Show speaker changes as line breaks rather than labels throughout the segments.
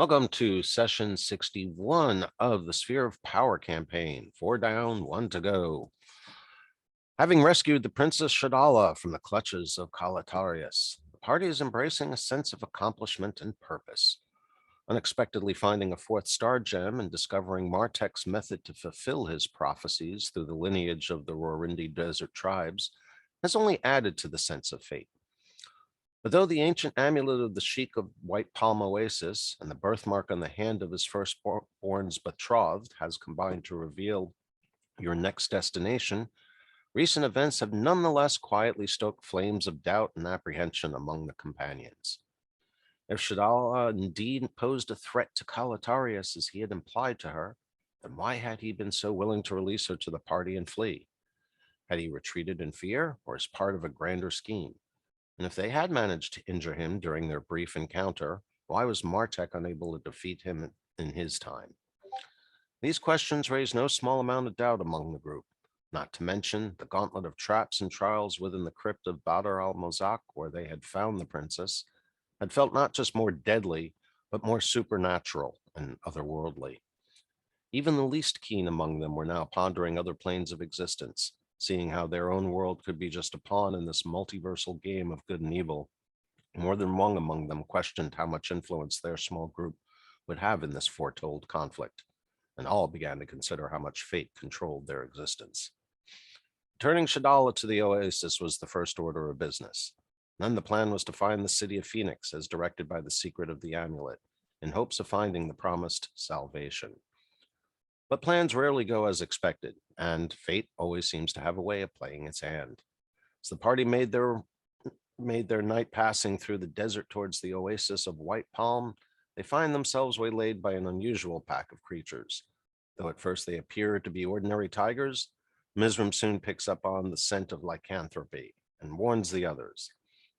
Welcome to session 61 of the Sphere of Power campaign. 4 down, 1 to go. Having rescued the Princess Shadala from the clutches of Kalatarius, the party is embracing a sense of accomplishment and purpose. Unexpectedly finding a 4th star gem and discovering Martek's method to fulfill his prophecies through the lineage of the Rorindi desert tribes has only added to the sense of fate. But though the ancient amulet of the Sheik of White Palm Oasis and the birthmark on the hand of his firstborn's betrothed has combined to reveal your next destination, recent events have nonetheless quietly stoked flames of doubt and apprehension among the companions. If Shadala indeed posed a threat to Kalatarius as he had implied to her, then why had he been so willing to release her to the party and flee? Had he retreated in fear or as part of a grander scheme? And if they had managed to injure him during their brief encounter, why was Martek unable to defeat him in his time? These questions raised no small amount of doubt among the group, not to mention the gauntlet of traps and trials within the crypt of Badr al-Mozak, where they had found the princess, had felt not just more deadly, but more supernatural and otherworldly. Even the least keen among them were now pondering other planes of existence, seeing how their own world could be just a pawn in this multiversal game of good and evil. More than one among them questioned how much influence their small group would have in this foretold conflict, and all began to consider how much fate controlled their existence. Turning Shadala to the Oasis was the first order of business. Then the plan was to find the city of Phoenix as directed by the secret of the amulet, in hopes of finding the promised salvation. But plans rarely go as expected, and fate always seems to have a way of playing its hand. As the party made their night passing through the desert towards the oasis of White Palm, they find themselves waylaid by an unusual pack of creatures. Though at first they appear to be ordinary tigers, Mizram soon picks up on the scent of lycanthropy and warns the others.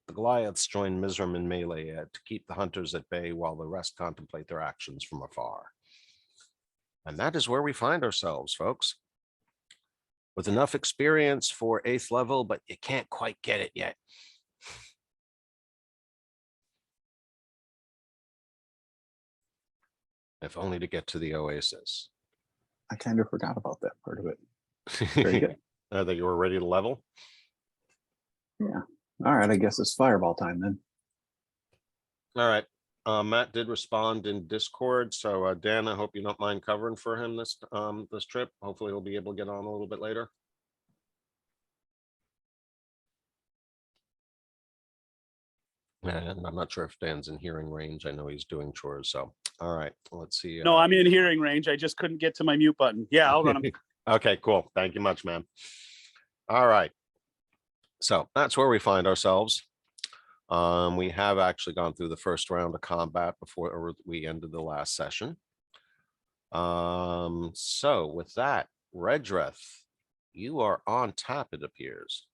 The Goliaths join Mizram in melee to keep the hunters at bay while the rest contemplate their actions from afar. And that is where we find ourselves, folks. With enough experience for 8th level, but you can't quite get it yet. If only to get to the Oasis.
I kind of forgot about that part of it. Very good.
That you were ready to level?
Yeah. All right, I guess it's fireball time then.
All right. Matt did respond in Discord, so Dan, I hope you don't mind covering for him this trip. Hopefully he'll be able to get on a little bit later. And I'm not sure if Dan's in hearing range. I know he's doing chores, so all right, let's see.
No, I'm in hearing range. I just couldn't get to my mute button. Yeah, I'll run him.
Okay, cool. Thank you much, man. All right. So that's where we find ourselves. We have actually gone through the first round of combat before we ended the last session. So with that, Redreth, you are on tap, it appears.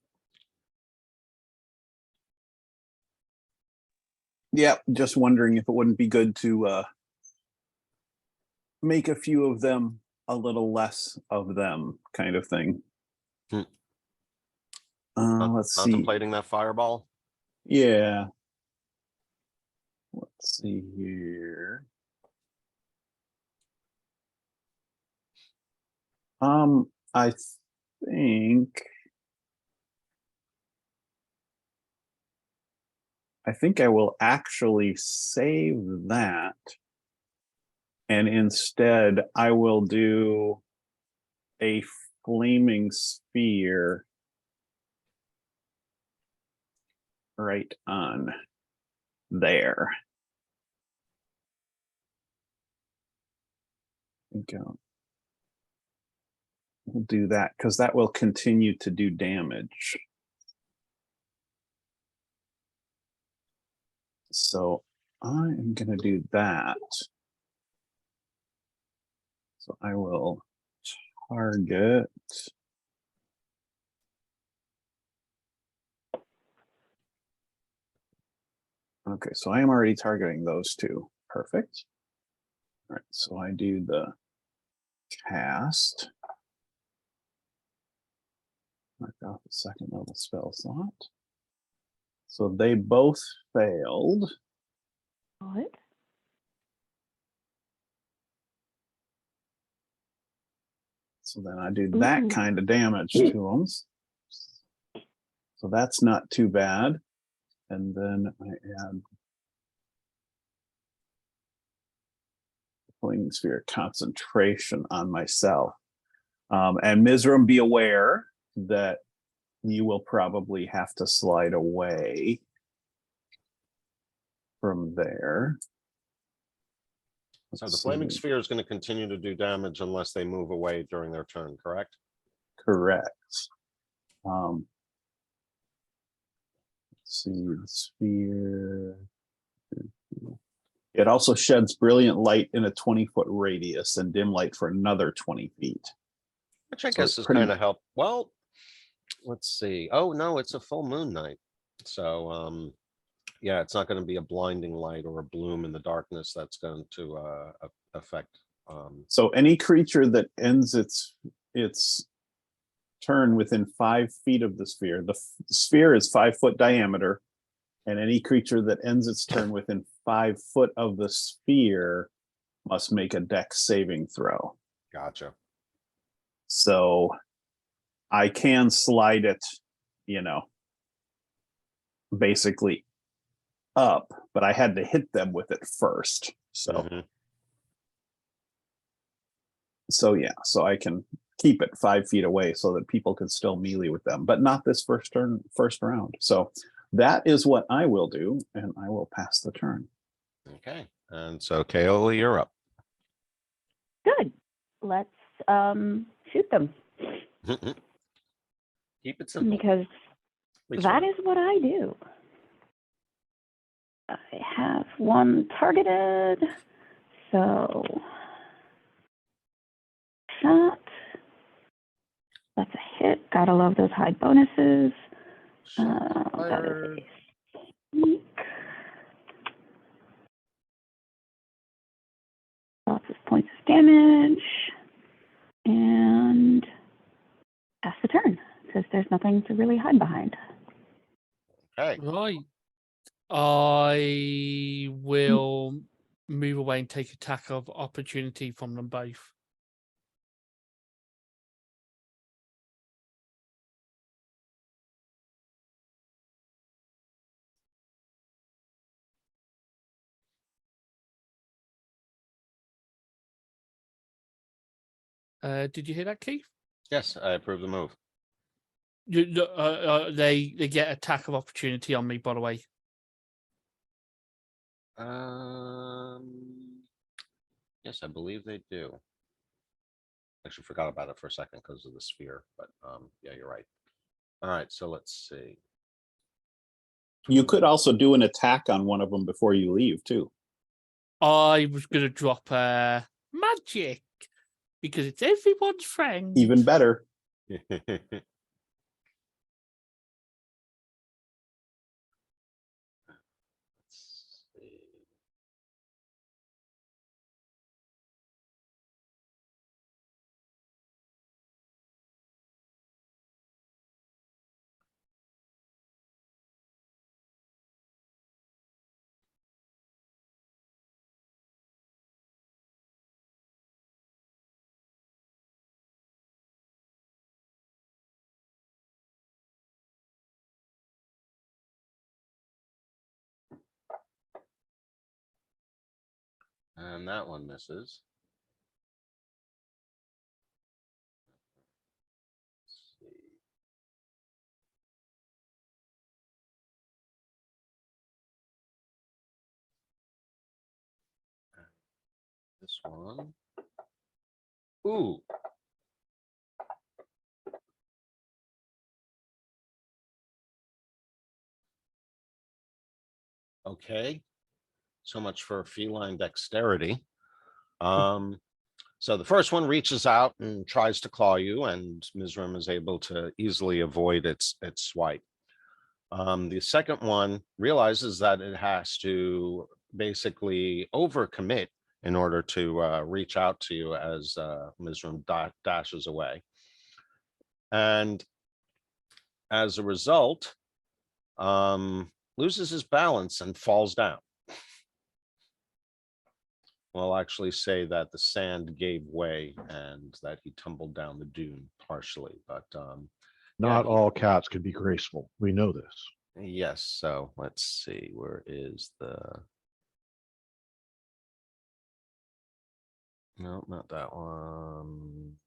Yeah, just wondering if it wouldn't be good to make a few of them a little less of them kind of thing. Let's see.
Contemplating that fireball?
Yeah. Let's see here. I think I will actually save that. And instead I will do a flaming sphere right on there. I think we'll do that because that will continue to do damage. So I am going to do that. So I will target. Okay, so I am already targeting those two. Perfect. All right, so I do the cast. Mark out the 2nd level spell slot. So they both failed.
What?
So then I do that kind of damage to them. So that's not too bad. And then I add Flaming Sphere concentration on myself. And Mizram, be aware that you will probably have to slide away from there.
So the
Let's
flaming
see.
sphere is going to continue to do damage unless they move away during their turn, correct?
Correct. Let's see the sphere. It also sheds brilliant light in a 20-foot radius and dim light for another 20 feet.
Which I
So
guess
it's
is
pretty-
kind of help. Well, let's see. Oh, no, it's a full moon night. So, yeah, it's not going to be a blinding light or a bloom in the darkness that's going to affect.
So any creature that ends its turn within 5 feet of the sphere, the sphere is 5 foot diameter, and any creature that ends its turn within 5 foot of the sphere must make a dex saving throw.
Gotcha.
So I can slide it, basically up, but I had to hit them with it first. So,
Mhm.
so yeah, so I can keep it 5 feet away so that people can still melee with them, but not this first round. So that is what I will do, and I will pass the turn.
Okay. And so Kaola, you're up.
Good. Let's shoot them
Keep it simple.
because
Please,
that
Fran.
is what I do. I have one targeted, so shot. That's a hit. Gotta love those high bonuses.
Shot
That is
fired.
a sneak. Lots of points of damage. And pass the turn, because there's nothing to really hide behind.
Okay.
Right. I will move away and take attack of opportunity from them both. Did you hear that, Keith?
Yes, I approve the move.
They get attack of opportunity on me, by the way.
Yes, I believe they do. Actually forgot about it for a second because of the sphere, but yeah, you're right. All right, so let's see.
You could also do an attack on one of them before you leave too.
I was going to drop magic because it's everyone's friend.
Even better.
Let's see. And that one misses. Let's see. This one. Ooh. Okay. So much for feline dexterity. So the first one reaches out and tries to claw you, and Mizram is able to easily avoid its swipe. The second one realizes that it has to basically overcommit in order to reach out to you as Mizram dashes away. And as a result, loses his balance and falls down. We'll actually say that the sand gave way and that he tumbled down the dune partially, but
Not
he-
all cats can be graceful. We know this.
yes. So let's see, where is the? No, not that one.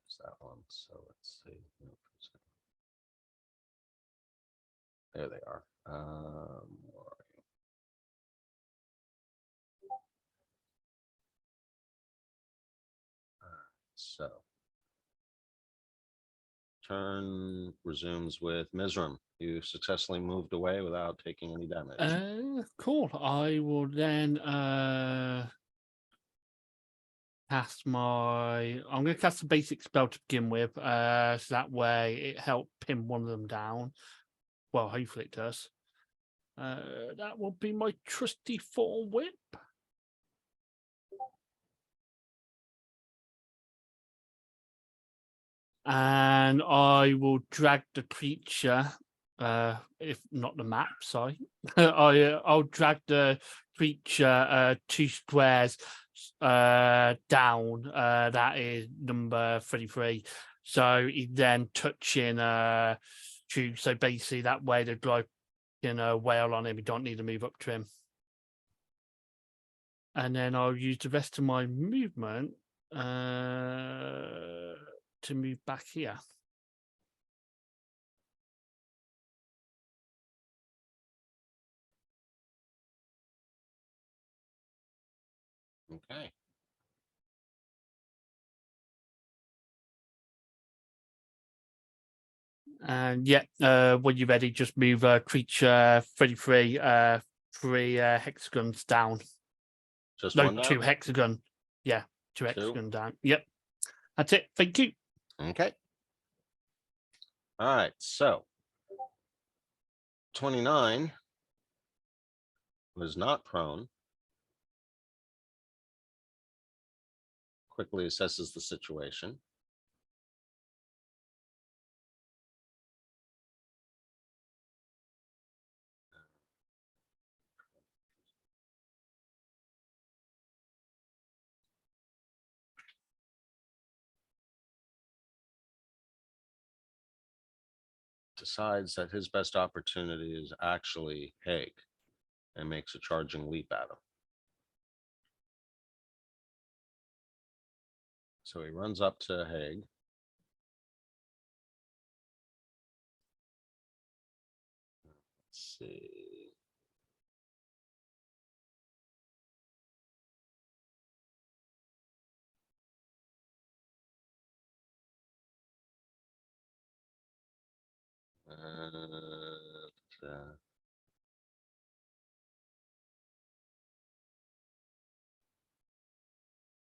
It's that one. So let's see. Nope, there they are. Where are you? So turn resumes with Mizram. You successfully moved away without taking any damage.
Cool. I will then cast my. I'm going to cast a basic spell to begin with. So that way it helped pin one of them down. Well, hopefully it does. That will be my trusty full whip. And I will drag the creature, if not the map, sorry. I'll drag the creature 2 squares down. That is number 33. So he's then touching Drew. So basically that way the guy can wail on him. You don't need to move up to him. And then I'll use the rest of my movement to move back here.
Okay.
And yeah, when you're ready, just move creature 33 3 hexagons down.
Just
No,
one now?
2 hexagon. Yeah, 2 hexagon down. Yep. That's it. Thank you.
Okay. All right. So 29 was not prone. Quickly assesses the situation. Decides that his best opportunity is actually Haig and makes a charging leap at him. So he runs up to Haig. Let's see.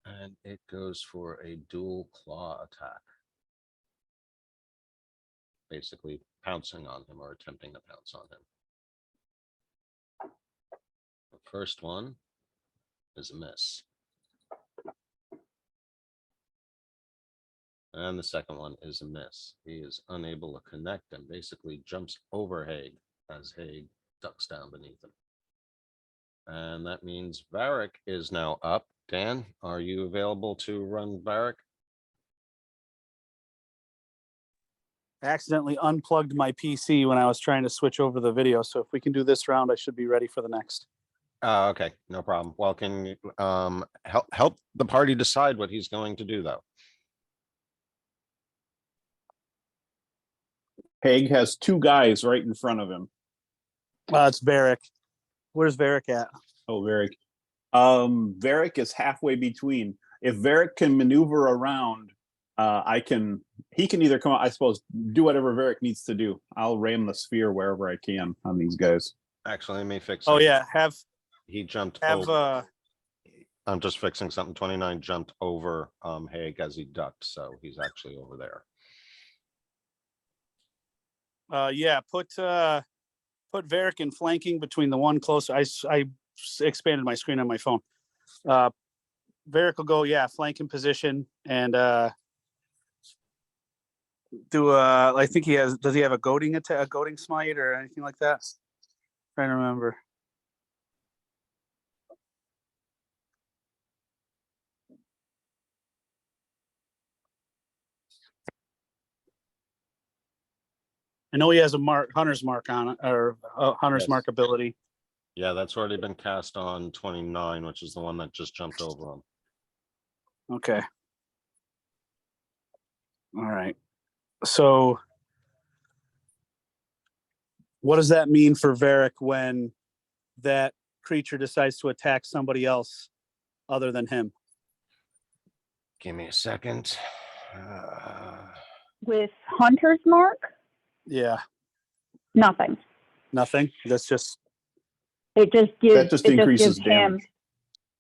And it goes for a dual claw attack. Basically pouncing on him or attempting to pounce on him. The first one is a miss. And the second one is a miss. He is unable to connect and basically jumps over Haig as Haig ducks down beneath him. And that means Varric is now up. Dan, are you available to run Varric?
I accidentally unplugged my PC when I was trying to switch over the video. So if we can do this round, I should be ready for the next.
Okay, no problem. Well, can you help the party decide what he's going to do, though?
Haig has 2 guys right in front of him.
It's Varric. Where's Varric at?
Oh, Varric. Varric is halfway between. If Varric can maneuver around, he can either come out, I suppose, do whatever Varric needs to do. I'll ram the sphere wherever I can on these guys.
Actually, let me fix
Oh
it.
yeah,
He jumped
have
over. I'm just fixing something. 29 jumped over Haig as he ducked, so he's actually over there.
yeah, put Varric in flanking between the one closer. I expanded my screen on my phone. Varric will go, yeah, flank in position and do I think does he have a goading attack, a goading smite or anything like that? Trying to remember. I know he has a hunter's mark on it, or a hunter's
Yes.
mark ability.
Yeah, that's already been cast on 29, which is the one that just jumped over him.
Okay. All right. So what does that mean for Varric when that creature decides to attack somebody else other than him?
Give me a second.
With Hunter's Mark,
Yeah,
nothing.
nothing. That's just
It just gives.
That just
it
increases
just gives him.
damage.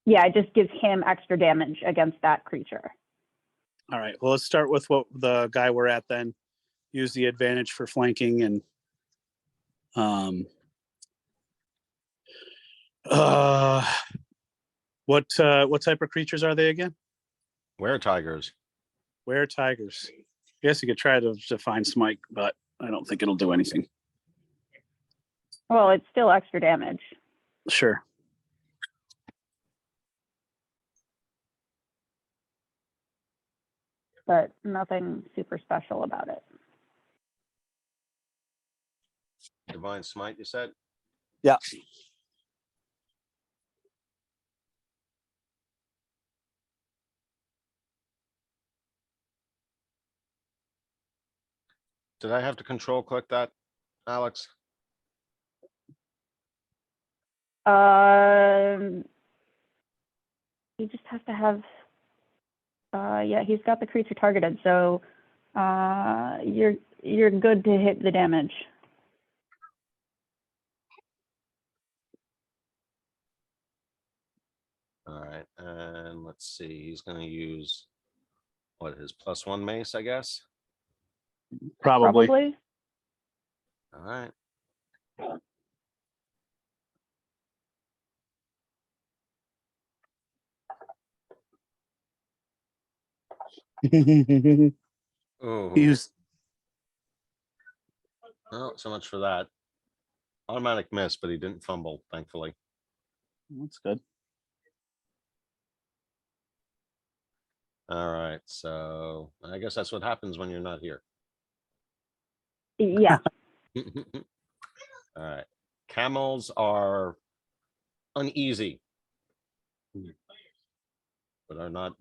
Yeah, it just gives him extra damage against that creature.
all right. Well, let's start with what the guy we're at then. Use the advantage for flanking and what type of creatures are they again?
Where tigers?
Were tigers. I guess you could try to define smite, but I don't think it'll do anything.
Well, it's still extra damage.
Sure.
But nothing super special about it.
Divine Smite, you said?
Yeah.
Did I have to control click that, Alex?
He just has to have. Yeah, he's got the creature targeted, so you're good to hit the damage.
All right, and let's see, he's gonna use what, his +1 mace, I guess?
Probably.
All right. Oh,
Use
oh, so much for that. Automatic miss, but he didn't fumble, thankfully.
that's good.
All right, so I guess that's what happens when you're not here.
Yeah.
All right, camels are uneasy, but are not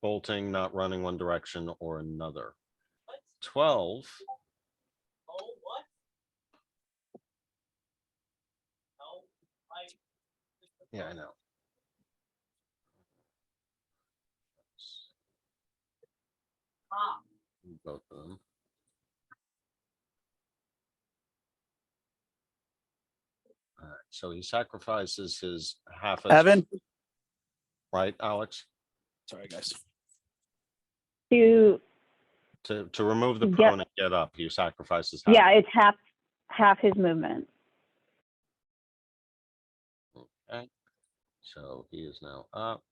bolting, not running one direction or another. 12. Yeah, I know. Both of them. All right, so he sacrifices his half.
Evan.
Right, Alex?
Sorry, guys.
To
To remove the
Yep.
prone and get up, he sacrifices half.
yeah, it's half his movement.
Okay, so he is now up.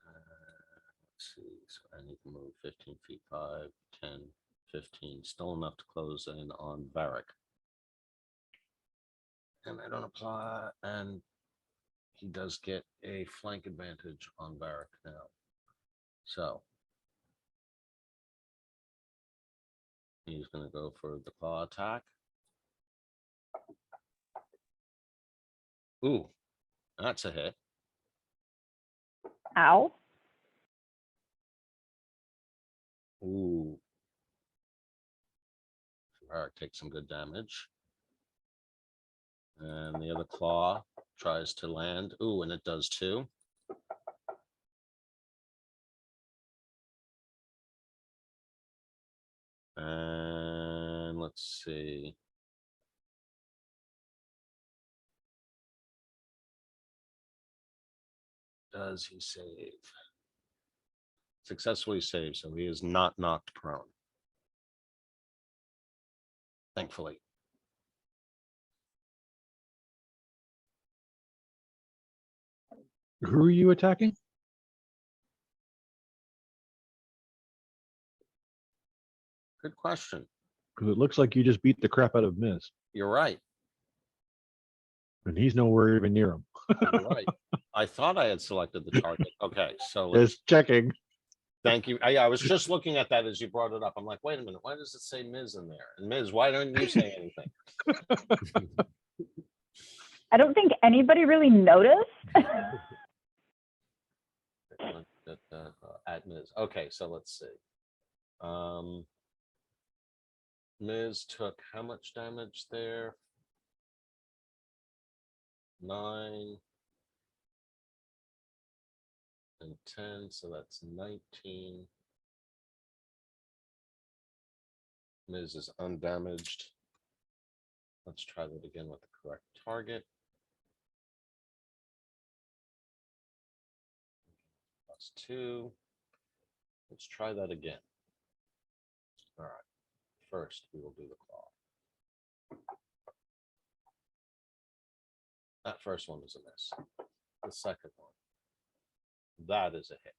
Let's see, so I need to move 15 feet, 5, 10, 15, still enough to close in on Varric. And I don't apply, and he does get a flank advantage on Varric now. So he's gonna go for the claw attack. Ooh, that's a hit.
Ow.
Ooh. Varric takes some good damage. And the other claw tries to land. Ooh, and it does too. And let's see. Does he save? Successfully saved, so he is not knocked prone. Thankfully.
Who are you attacking?
Good question.
Because it looks like you just beat the crap out of Miz,
You're right.
and he's nowhere even near him.
You're right. I thought I had selected the target. Okay, so let's
Just checking.
Thank you. I was just looking at that as you brought it up. I'm like, wait a minute, why does it say Ms. in there? And Ms., why don't you say anything?
I don't think anybody really noticed.
At Ms. Okay, so let's see. Ms. took how much damage there? 9 and 10, so that's 19. Ms. is undamaged. Let's try that again with the correct target. +2. Let's try that again. All right. First, we will do the claw. That first one is a miss. The second one, that is a hit.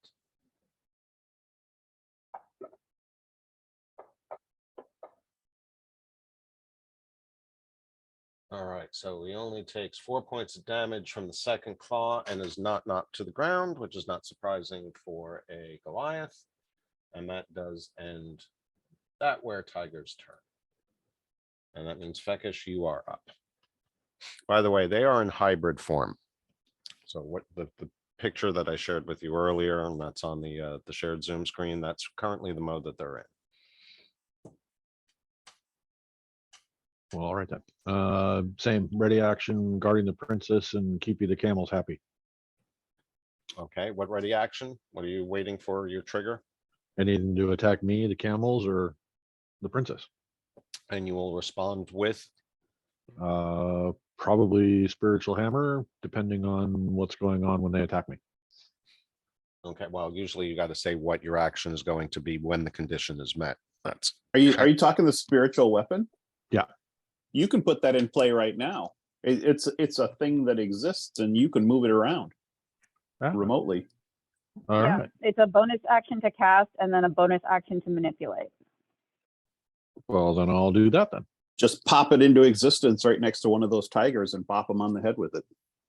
All right, so he only takes 4 points of damage from the second claw and is not knocked to the ground, which is not surprising for a Goliath. And that does end that Were-Tiger's turn. And that means Fekish, you are up. By the way, they are in hybrid form. So what the picture that I shared with you earlier, and that's on the shared Zoom screen, that's currently the mode that they're in.
Well, all right then. Same ready action, guarding the princess and keeping the camels happy.
Okay, what ready action? What are you waiting for your trigger?
Anything to attack me, the camels, or the princess?
And you will respond with?
Probably spiritual hammer, depending on what's going on when they attack me.
Okay, well, usually you got to say what your action is going to be when the condition is met. That's
Are you talking the spiritual weapon?
Yeah.
You can put that in play right now. It's a thing that exists and you can move it around remotely.
All
Yeah,
right.
it's a bonus action to cast and then a bonus action to manipulate.
Well, then I'll do that then.
Just pop it into existence right next to one of those tigers and pop them on the head with it.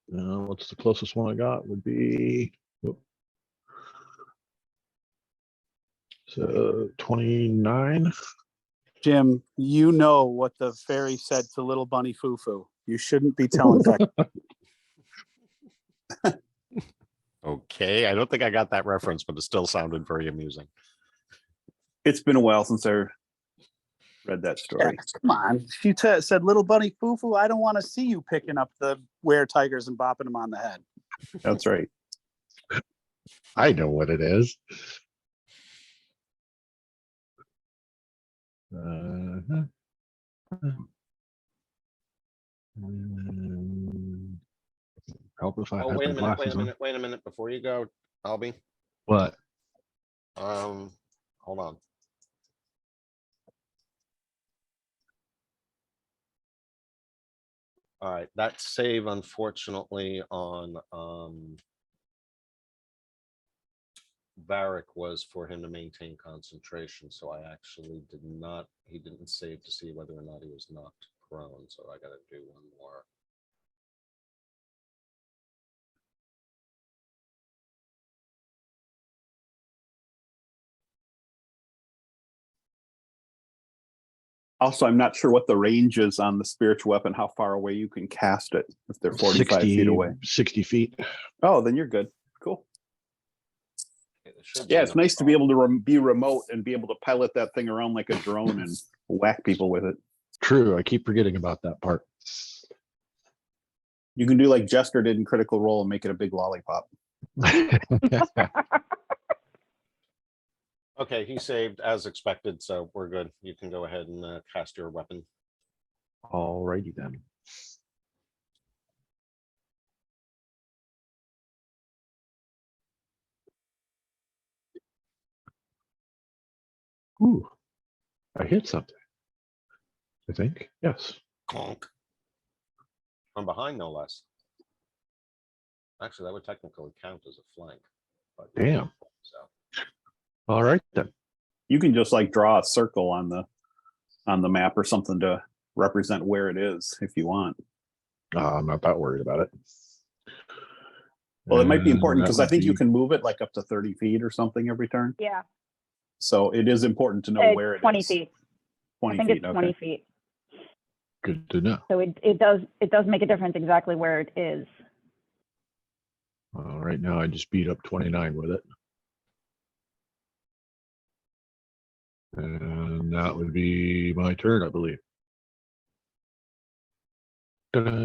What's the closest one I got would be so 29.
Jim, you know what the fairy said to little bunny Fufu. You shouldn't be telling Fekish.
okay. I don't think I got that reference, but it still sounded very amusing.
It's been a while since I read that story.
Come on. She said, little bunny Fufu, I don't want to see you picking up the Were-Tigers and bopping them on the head.
That's right.
I know what it is. Help if I
Oh,
had
wait
my
a minute,
glasses on.
wait a minute before you go, Albie.
What?
Hold on. All right, that save unfortunately on Varric was for him to maintain concentration, so I actually did not, he didn't save to see whether or not he was knocked prone, so I gotta do one more.
Also, I'm not sure what the range is on the spiritual weapon, how far away you can cast it, if they're 45 feet away.
60 feet.
Oh, then you're good. Cool.
Okay, there should
Yeah,
be
it's
no
nice to be
problem.
able to be remote and be able to pilot that thing around like a drone and whack people with it.
True. I keep forgetting about that part.
You can do like Jester did in Critical Role and make it a big lollipop.
Okay, he saved as expected, so we're good. You can go ahead and cast your weapon.
Alrighty then. Ooh, I hit something. I think. Yes.
Conk. From behind, no less. Actually, that would technically count as a flank. But
Damn.
so
All right then.
You can just like draw a circle on the map or something to represent where it is if you want.
I'm not that worried about it.
Well, it might be
And
important
that
because I
would
think you
be-
can move it like up to 30 feet or something every turn.
Yeah,
So it is important to know
it's
where it is.
20 feet.
20
I think
feet,
it's
okay.
20 feet.
Good to know.
So it does make a difference exactly where it is.
Right now, I just beat up 29 with it. And that would be my turn, I believe. Ta-da.
Let's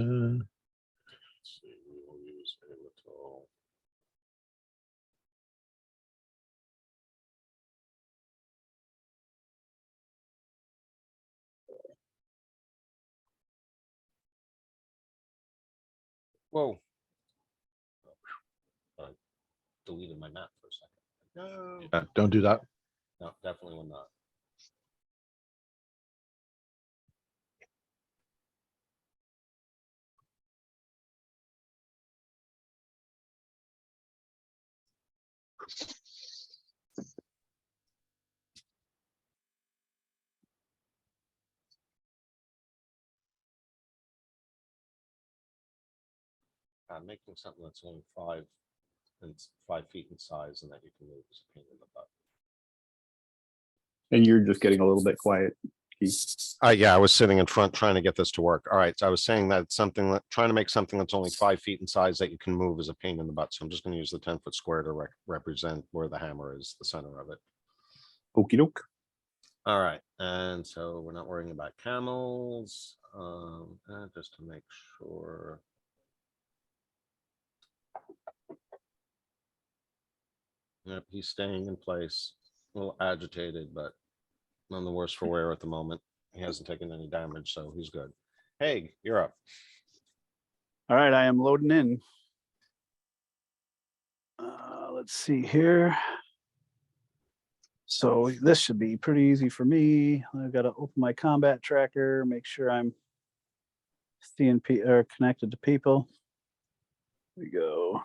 see, we will use a little. Whoa. I deleted my map for a second. No,
Don't do that.
no, definitely will not. Making something that's only 5 feet in size and that you can move is a pain in the butt.
And you're just getting a little bit quiet, Keith.
Yeah, I was sitting in front trying to get this to work. All right, so I was saying that something that trying to make something that's only 5 feet in size that you can move is a pain in the butt. So I'm just going to use the 10-foot square to represent where the hammer is, the center of it.
Okey doke.
All right, and so we're not worrying about camels. Just to make sure. Yep, he's staying in place. A little agitated, but none the worse for wear at the moment. He hasn't taken any damage, so he's good. Haig, you're up.
All right, I am loading in. Let's see here. So this should be pretty easy for me. I've got to open my combat tracker, make sure I'm seeing or connected to people. Here we go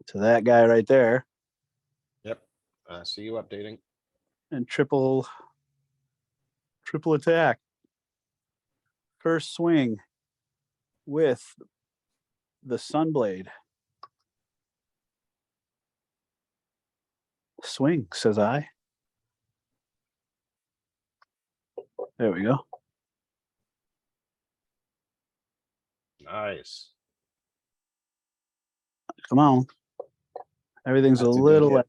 to that guy right there,
Yep, I see you updating.
and triple attack. First swing with the Sunblade. Swing, says I. There we go.
Nice.
Come on. Everything's
That's
a
a good
little.
hit.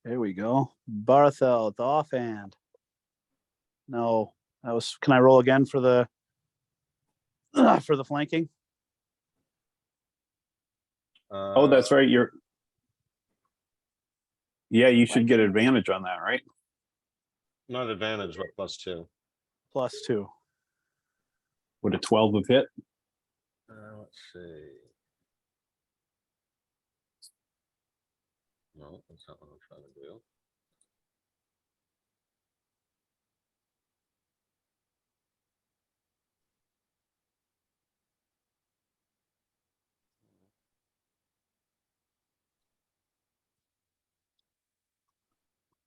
There we go. Barthel, the offhand. No, that was. Can I roll again for the for the flanking?
Oh, that's right. Yeah, you should get advantage on that, right?
Not advantage, but +2.
+2.
Would a 12 have hit?
Let's see. No, that's not what I'm trying to do.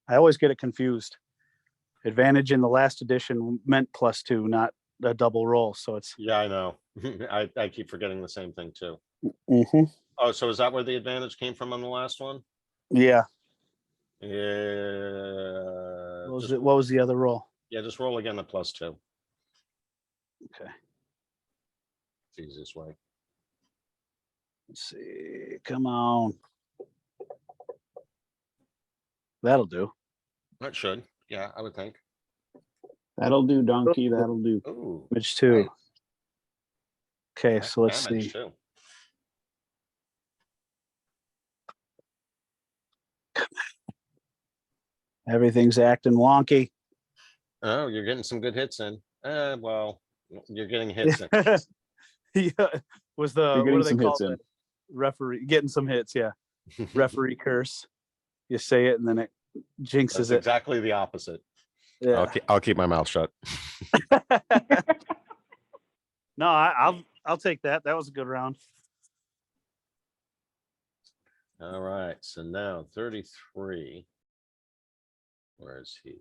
I always get it confused. Advantage in the last edition meant +2, not a double roll. So it's.
Yeah, I know. I keep forgetting the same thing too.
Mm-hmm.
Oh, so is that where the advantage came from on the last one?
Yeah.
Yeah.
What was the other roll?
Yeah, just roll again the +2.
Okay.
It's the easiest way.
Let's see. Come on. That'll do.
That should. Yeah, I would think.
That'll do, donkey. That'll do.
Ooh.
Damage 2.
nice.
Okay,
Nice
so let's
damage,
see.
too.
Everything's acting wonky.
Oh, you're getting some good hits in. Well, you're getting hits in.
Yeah, was the
You're
what
getting
do they
some
call
hits in.
it? Referee getting some hits. Yeah, referee curse. You say it and then it jinxes
That's
it.
exactly the opposite.
Yeah.
I'll keep my mouth shut.
No, I'll take that. That was a good round.
All right, so now 33. Where is he?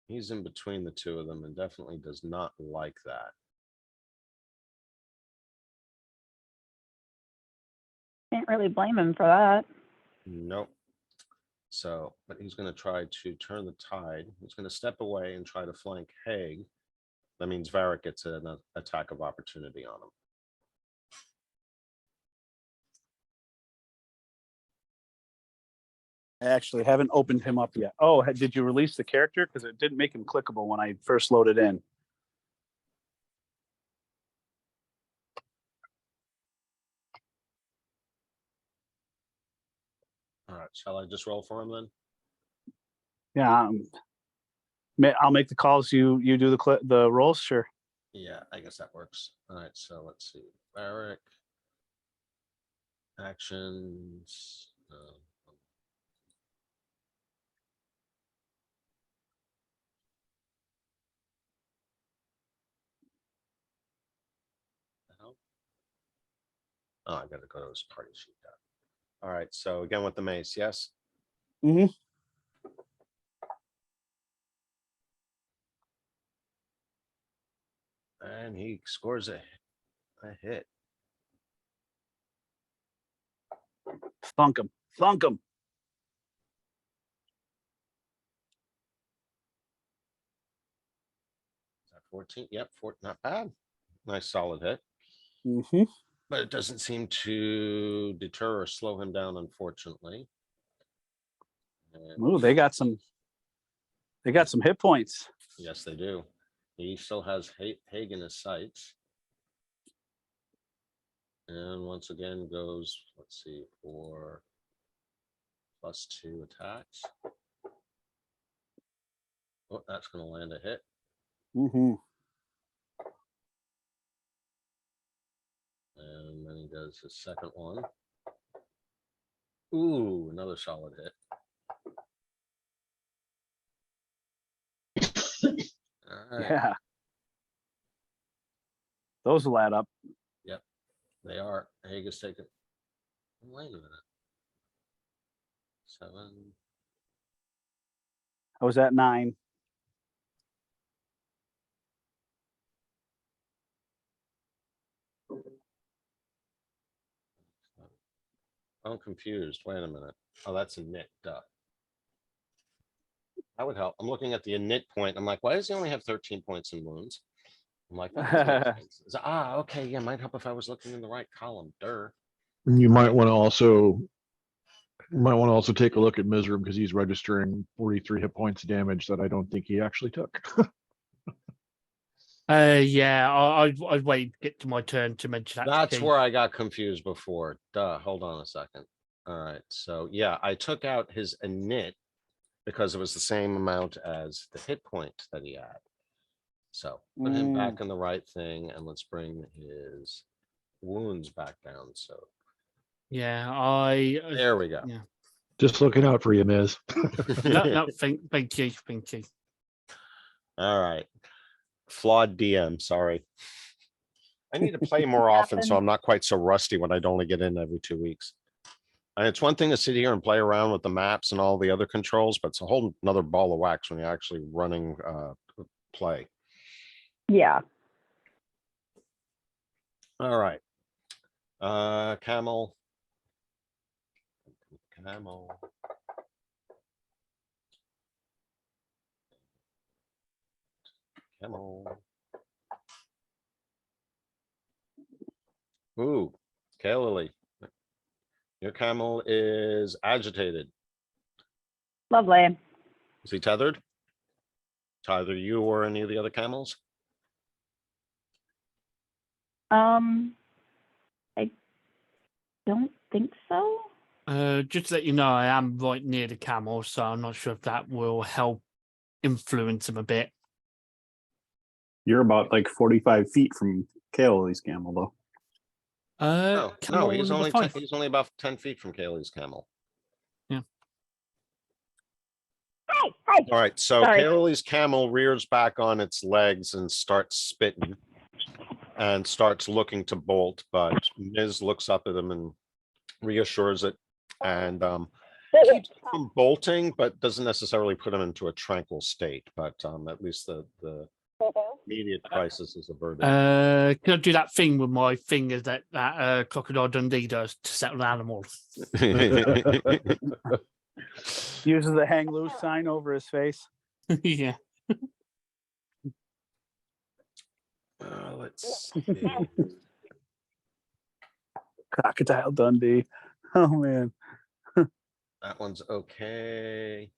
He's in between the two of them and definitely does not like that.
Can't really blame him for that.
Nope. So, but he's gonna try to turn the tide. He's gonna step away and try to flank Haig. That means Varric gets an attack of opportunity on him.
I actually haven't opened him up yet. Oh, did you release the character? Because it didn't make him clickable when I first loaded in.
All right, shall I just roll for him then?
Yeah, I'll make the calls. You do the rolls, sure.
Yeah, I guess that works. All right, so let's see. Varric. Actions. Oh, I gotta go to his party sheet. All right, so again with the mace, yes?
Mm-hmm.
And he scores a hit.
Thunk him. Thunk him.
Is that 14? Yep, not bad. Nice solid hit.
Mm-hmm.
But it doesn't seem to deter or slow him down, unfortunately. And
Ooh, they got some hit points.
yes, they do. He still has Haig in his sights. And once again goes, let's see, for +2 attacks. Oh, that's going to land a hit.
Mm-hmm.
And then he does his second one. Ooh, another solid hit. All right.
Yeah. Those will add up.
They are. Haig is taking. Wait a minute. 7.
I was at 9.
I'm confused. Wait a minute. Oh, that's a knit. Duh. That would help. I'm looking at the knit point. I'm like, why does he only have 13 points in wounds? I'm like, that doesn't make sense. Okay. Yeah, might help if I was looking in the right column.
You might want to also take a look at Mizram because he's registering 43 hit points damage that I don't think he actually took.
Yeah, I'd wait to get to my turn to mention that. to
That's
Keith.
where I got confused before. Duh. Hold on a second. All right. So yeah, I took out his init because it was the same amount as the hit point that he had. So put him back in the right thing, and let's bring his wounds back down. So
Yeah,
there we go.
Yeah.
Just looking out for you, Miz.
no, thank you.
All right. Flawed DM. Sorry. I need to play more often, so I'm not quite so rusty when I only get in every 2 weeks. And it's one thing to sit here and play around with the maps and all the other controls, but it's a whole another ball of wax when you're actually running play.
Yeah.
All right. Camel. Ooh, Kaylee. Your camel is agitated.
Lovely.
Is he tethered? To either you or any of the other camels?
I don't think so.
Just to let you know, I am right near the camel, so I'm not sure if that will help influence him a bit.
You're about like 45 feet from Kaylee's camel, though.
No,
camel
he's
number
only
5.
he's only about 10 feet from Kaylee's camel.
Hi.
All right, so
Sorry.
Kaylee's camel rears back on its legs and starts spitting and starts looking to bolt, but Miz looks up at him and reassures it and keeps it from bolting, but doesn't necessarily put him into a tranquil state. But at least the Immediate crisis is averted.
Can I do that thing with my fingers that Crocodile Dundee does to settle animals?
Uses the hang loose sign over his face.
Yeah.
Let's see.
Crocodile Dundee. Oh man.
That one's okay.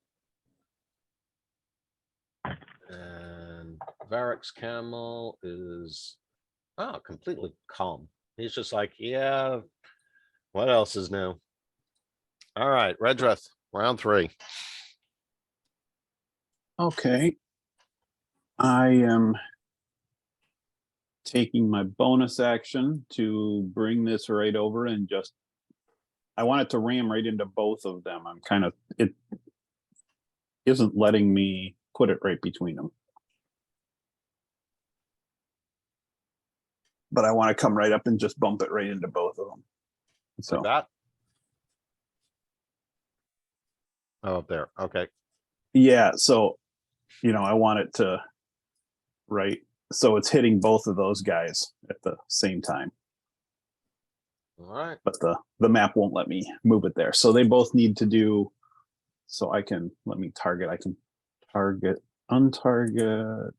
And Varric's camel is completely calm. He's just like, yeah, what else is new? All right, Redrith, round 3.
Okay. I am taking my bonus action to bring this right over and just, I want it to ram right into both of them. I'm kind of, it isn't letting me put it right between them. But I want to come right up and just bump it right into both of them. So
Like that. Oh, up there. Okay.
yeah, so I want it to so it's hitting both of those guys at the same time.
All right.
But the map won't let me move it there. So they both need to do, so I can target, untarget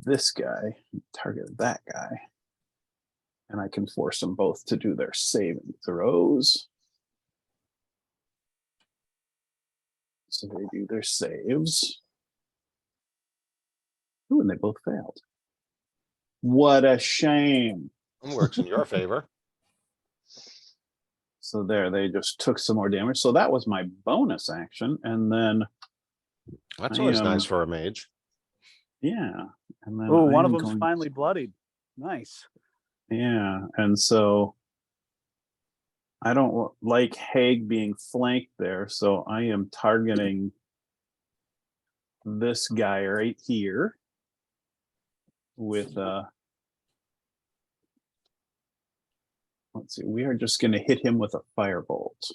this guy, target that guy. And I can force them both to do their saving throws. So they do their saves. Ooh, and they both failed. What a shame.
It works in your favor.
So there, they just took some more damage. So that was my bonus action. And then,
That's
I
always nice for a mage.
yeah. And then
Oh, one of
I'm
them's
going-
finally bloodied. Nice.
Yeah. And so I don't like Haig being flanked there. So I am targeting this guy right here with let's see, we are just going to hit him with a firebolt.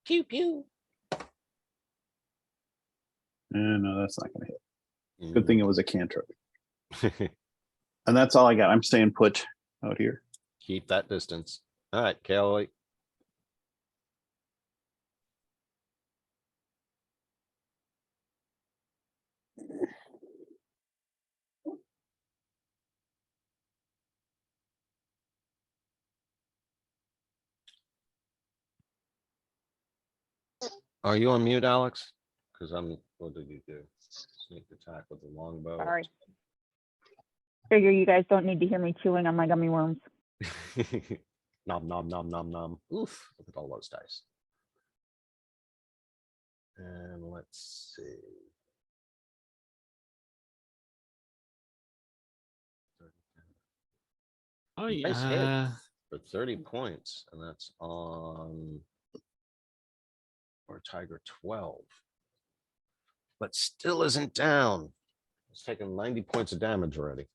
Pew pew.
And no, that's not going to hit.
Mm.
Good thing it was a cantrip. And that's all I got. I'm staying put out here.
Keep that distance. All right, Kelly. Are you on mute, Alex? Because what did you do? Sneak attack with the longbow.
Sorry. Figure you guys don't need to hear me chewing on my gummy worms.
Nom nom nom nom nom. Oof, look at all those dice. And let's see.
Oh,
Nice hit.
yeah.
For 30 points, and that's on or Tiger 12. But still isn't down. It's taken 90 points of damage already.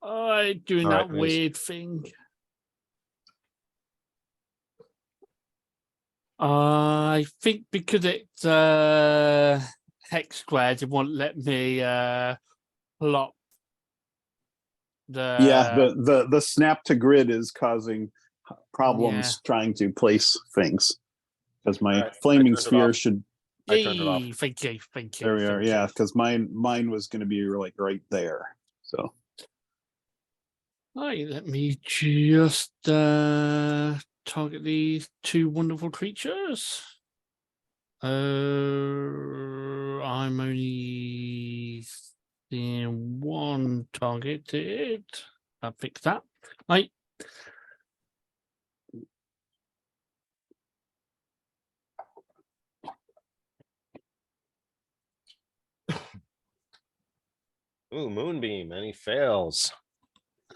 Doing
All right,
that
Liz.
weird thing. I think because it's hex squares, it won't let me plot the
Yeah, the snap to grid is causing problems trying to place things. Because my
Alright, I
flaming
turned it
sphere
off.
should,
I turned it off.
Yay, thank you.
there we are,
thank
yeah,
you.
because mine was gonna be like right there. So
Right, let me just target these two wonderful creatures. I'm only seeing one targeted. I'll fix that. Right.
Ooh, Moonbeam, and he fails.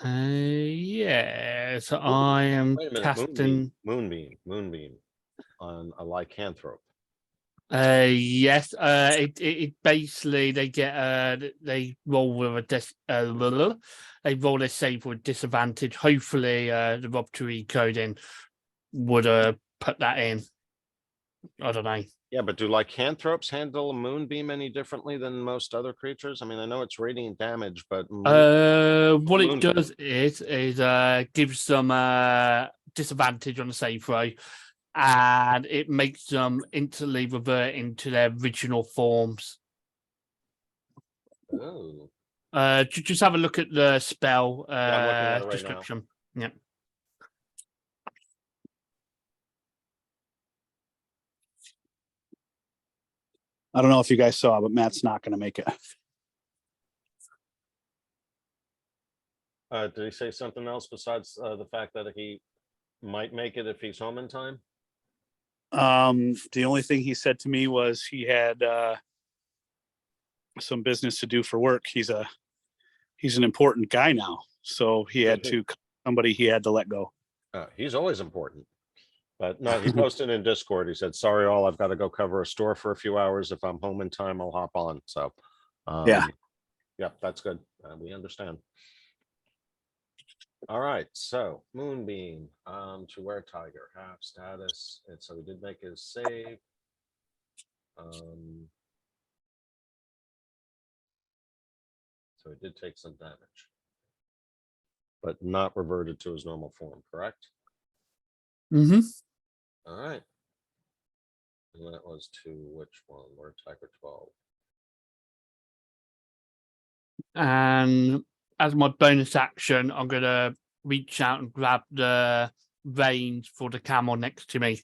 Yes, I am
Wait a minute,
casting.
Moonbeam on a lycanthrope.
Yes. It basically they get they roll with a they roll a save with disadvantage. Hopefully, the Rob 2E coding would put that in. I don't know.
Yeah, but do lycanthropes handle a moonbeam any differently than most other creatures? I mean, I know it's radiant damage, but
What it
Moonbeam.
does is gives them disadvantage on the save throw, and it makes them instantly revert into their original forms.
oh,
Just have a look at the spell
I'm looking at it right now.
description. Yeah.
I don't know if you guys saw, but Matt's not going to make it.
did he say something else besides the fact that he might make it if he's home in time?
The only thing he said to me was he had some business to do for work. He's an important guy now, so he had to somebody he had to let go.
He's always important. But no, he posted in Discord. He said, "Sorry, all. I've got to go cover a store for a few hours. If I'm home in time, I'll hop on." So,
Yeah.
Yep, that's good. We understand. All right, so Moonbeam to where Tiger half status, and so he did make his save. So he did take some damage, but not reverted to his normal form. Correct.
Mm-hmm.
All right. And that was to which one? Where Tiger 12.
And as my bonus action, I'm gonna reach out and grab the reins for the camel next to me.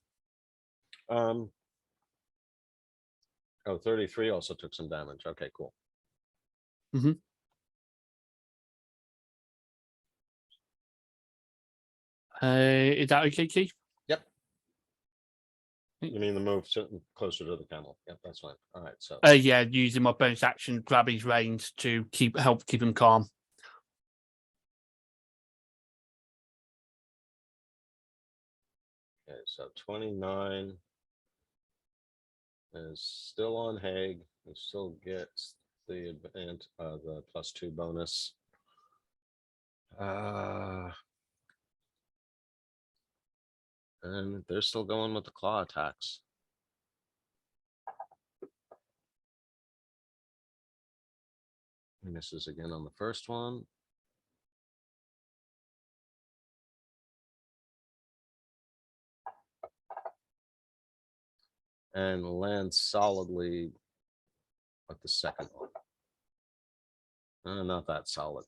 Oh, 33 also took some damage. Okay, cool.
Is that okay, Keith?
Yep. You mean the move closer to the camel? Yep, that's fine. All right, so
Yeah, using my bonus action, grab his reins to help keep him calm.
okay, so 29 is still on Hague. He still gets the +2 bonus. And they're still going with the claw attacks. He misses again on the first one. And lands solidly at the second one. Not that solid.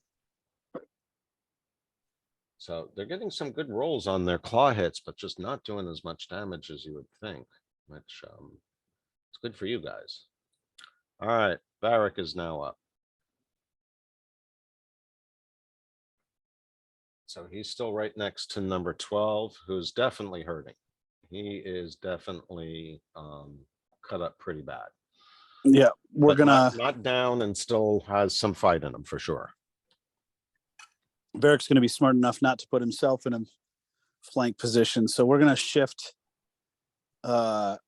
So they're getting some good rolls on their claw hits, but just not doing as much damage as you would think, which it's good for you guys. All right, Varric is now up. So he's still right next to number 12, who's definitely hurting. He is definitely cut up pretty bad.
Yeah, we're
But
gonna.
not down and still has some fight in him for sure.
Varric's gonna be smart enough not to put himself in a flank position, so we're gonna shift to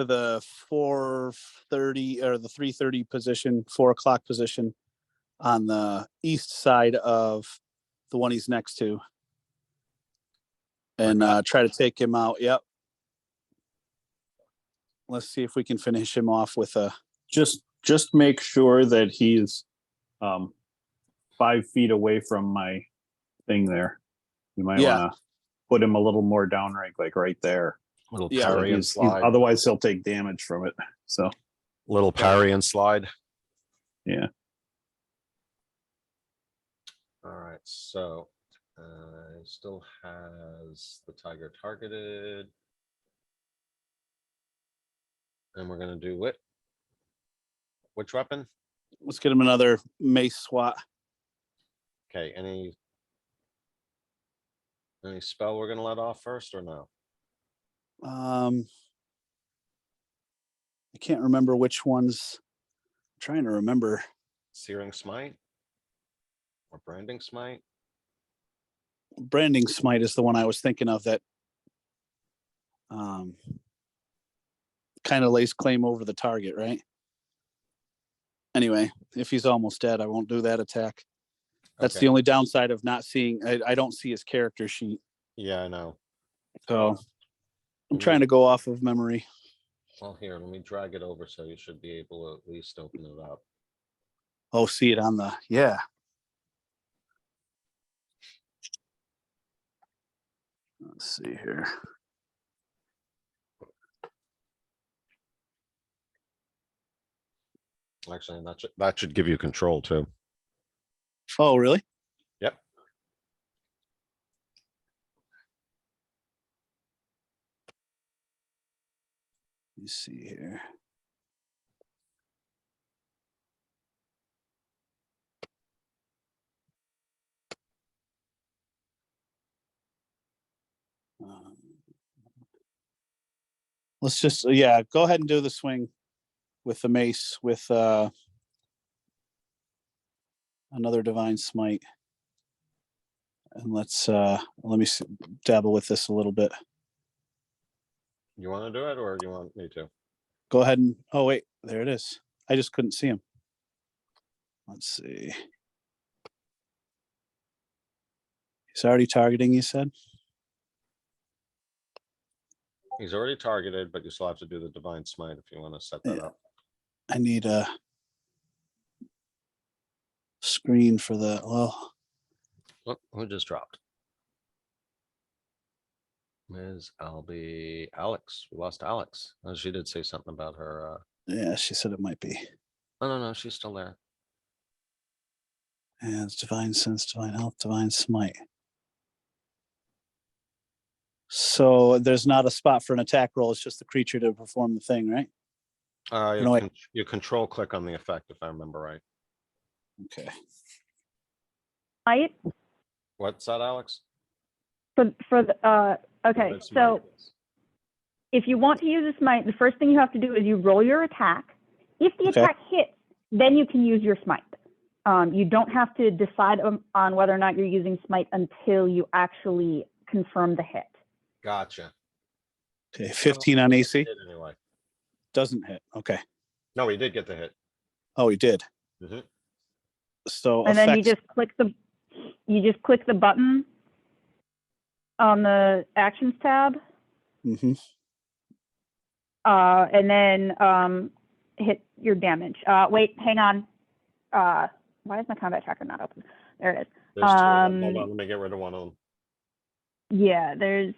the 4:30 or the 3:30 position, 4 o'clock position on the east side of the one he's next to, and try to take him out. Yep. Let's see if we can finish him off with a.
Just make sure that he's 5 feet away from my thing there. You might
Yeah.
want to put him a little more downrange, like right there.
Little
Yeah,
parry and
He's-
slide.
otherwise he'll take damage from it. So
Little parry and slide.
yeah.
All right, so still has the tiger targeted. And we're gonna do what? Which weapon?
Let's get him another mace swat.
Okay, any spell we're gonna let off first or no?
I can't remember which ones. I'm trying to remember.
Searing smite? Or branding smite?
Branding smite is the one I was thinking of that kind of lays claim over the target, right? Anyway, if he's almost dead, I won't do that attack. That's
Okay.
the only downside of not seeing. I don't see his character sheet,
Yeah, I know.
so I'm trying to go off of memory.
Well, here, let me drag it over so you should be able to at least open it up.
Oh, see it on the, yeah. Let's see here.
Actually, that should give you control too.
Oh, really?
Yep.
Let me see here. Let's just, yeah, go ahead and do the swing with the mace with another divine smite. And let me dabble with this a little bit.
You want to do it or you want me to?
Go ahead and, oh wait, there it is. I just couldn't see him. Let's see. He's already targeting, you said?
He's already targeted, but you still have to do the divine smite if you want to set that
Yeah.
up.
I need a screen for the, well,
Oh, who just dropped? Ms. Albie, Alex. We lost Alex. Oh, she did say something about her.
yeah, she said it might be.
Oh, no, she's still there.
And it's divine sense, divine health, divine smite. So there's not a spot for an attack roll. It's just the creature to perform the thing, right?
You,
No, wait.
you control click on the effect if I remember right.
Okay.
Smite
What's that, Alex?
for the okay.
Divine smite.
So if you want to use a smite, the first thing you have to do is you roll your attack. If the
Okay.
attack hits, then you can use your smite. You don't have to decide on whether or not you're using smite until you actually confirm the hit.
Gotcha.
Okay, 15 on AC.
Hit anyway.
Doesn't hit. Okay.
No, he did get the hit.
Oh, he did.
Mhm.
So
And then you
effects,
just click the button on the actions tab,
mhm.
and then hit your damage. Wait, hang on. Why is my combat tracker not open? There it is.
There's two of them. Hold on, let me get rid of one of them.
Yeah, there's.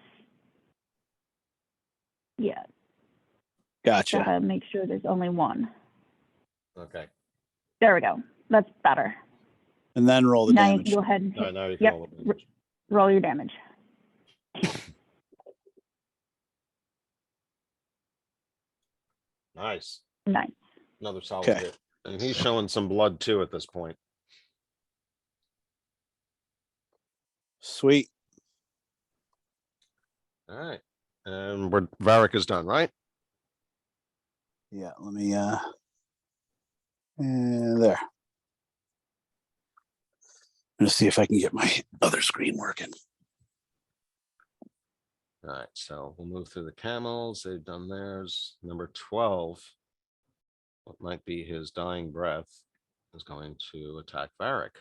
Yeah,
Gotcha.
gotta make sure there's only one.
Okay.
There we go. That's better.
And then roll the
Now you
damage.
can go ahead and hit,
Now you can
yep,
roll the damage.
roll your damage.
Nice.
Nice.
Another solid
Okay.
hit. And he's showing some blood too at this point.
Sweet.
All right. And Varric is done, right?
Yeah, let me and there. I'm gonna see if I can get my other screen working.
All right, so we'll move through the camels. They've done theirs. Number 12, what might be his dying breath, is going to attack Varric.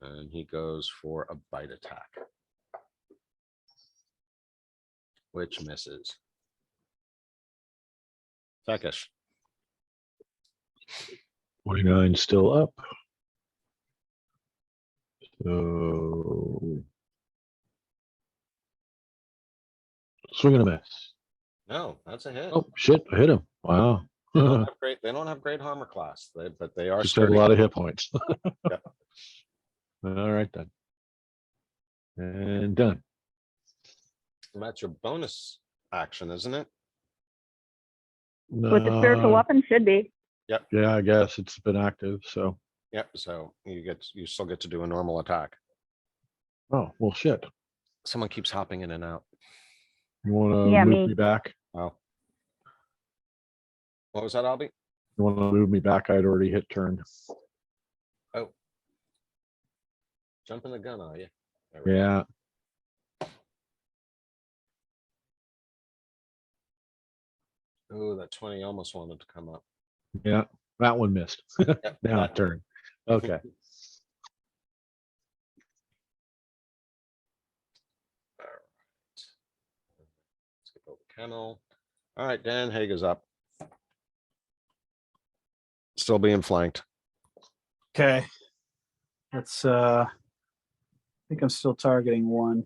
And he goes for a bite attack, which misses. Fekish.
49 still up. So swing and a miss.
No, that's a hit.
Oh shit! I hit him. Wow.
They don't have great armor class, but they are
Just had a
sturdy.
lot of hit points.
Yep.
All right then. And done.
And that's your bonus action, isn't it?
With the spiritual
Uh,
weapon, should be.
yeah, I guess it's been active. So,
Yep. So you still get to do a normal attack.
oh well, shit.
Someone keeps hopping in and out.
You want to
Yeah,
move
me.
me back?
Oh. What was that, Albie?
You want to move me back? I'd already hit turn.
Oh. Jumping the gun, are you? There we go.
Yeah.
Oh, that 20 almost wanted to come up.
Yeah. That one missed.
Yep,
Now
that-
turn. Okay.
Skip over kennel. All right, Dan Haig is up. Still being flanked.
Okay. Let's I think I'm still targeting one.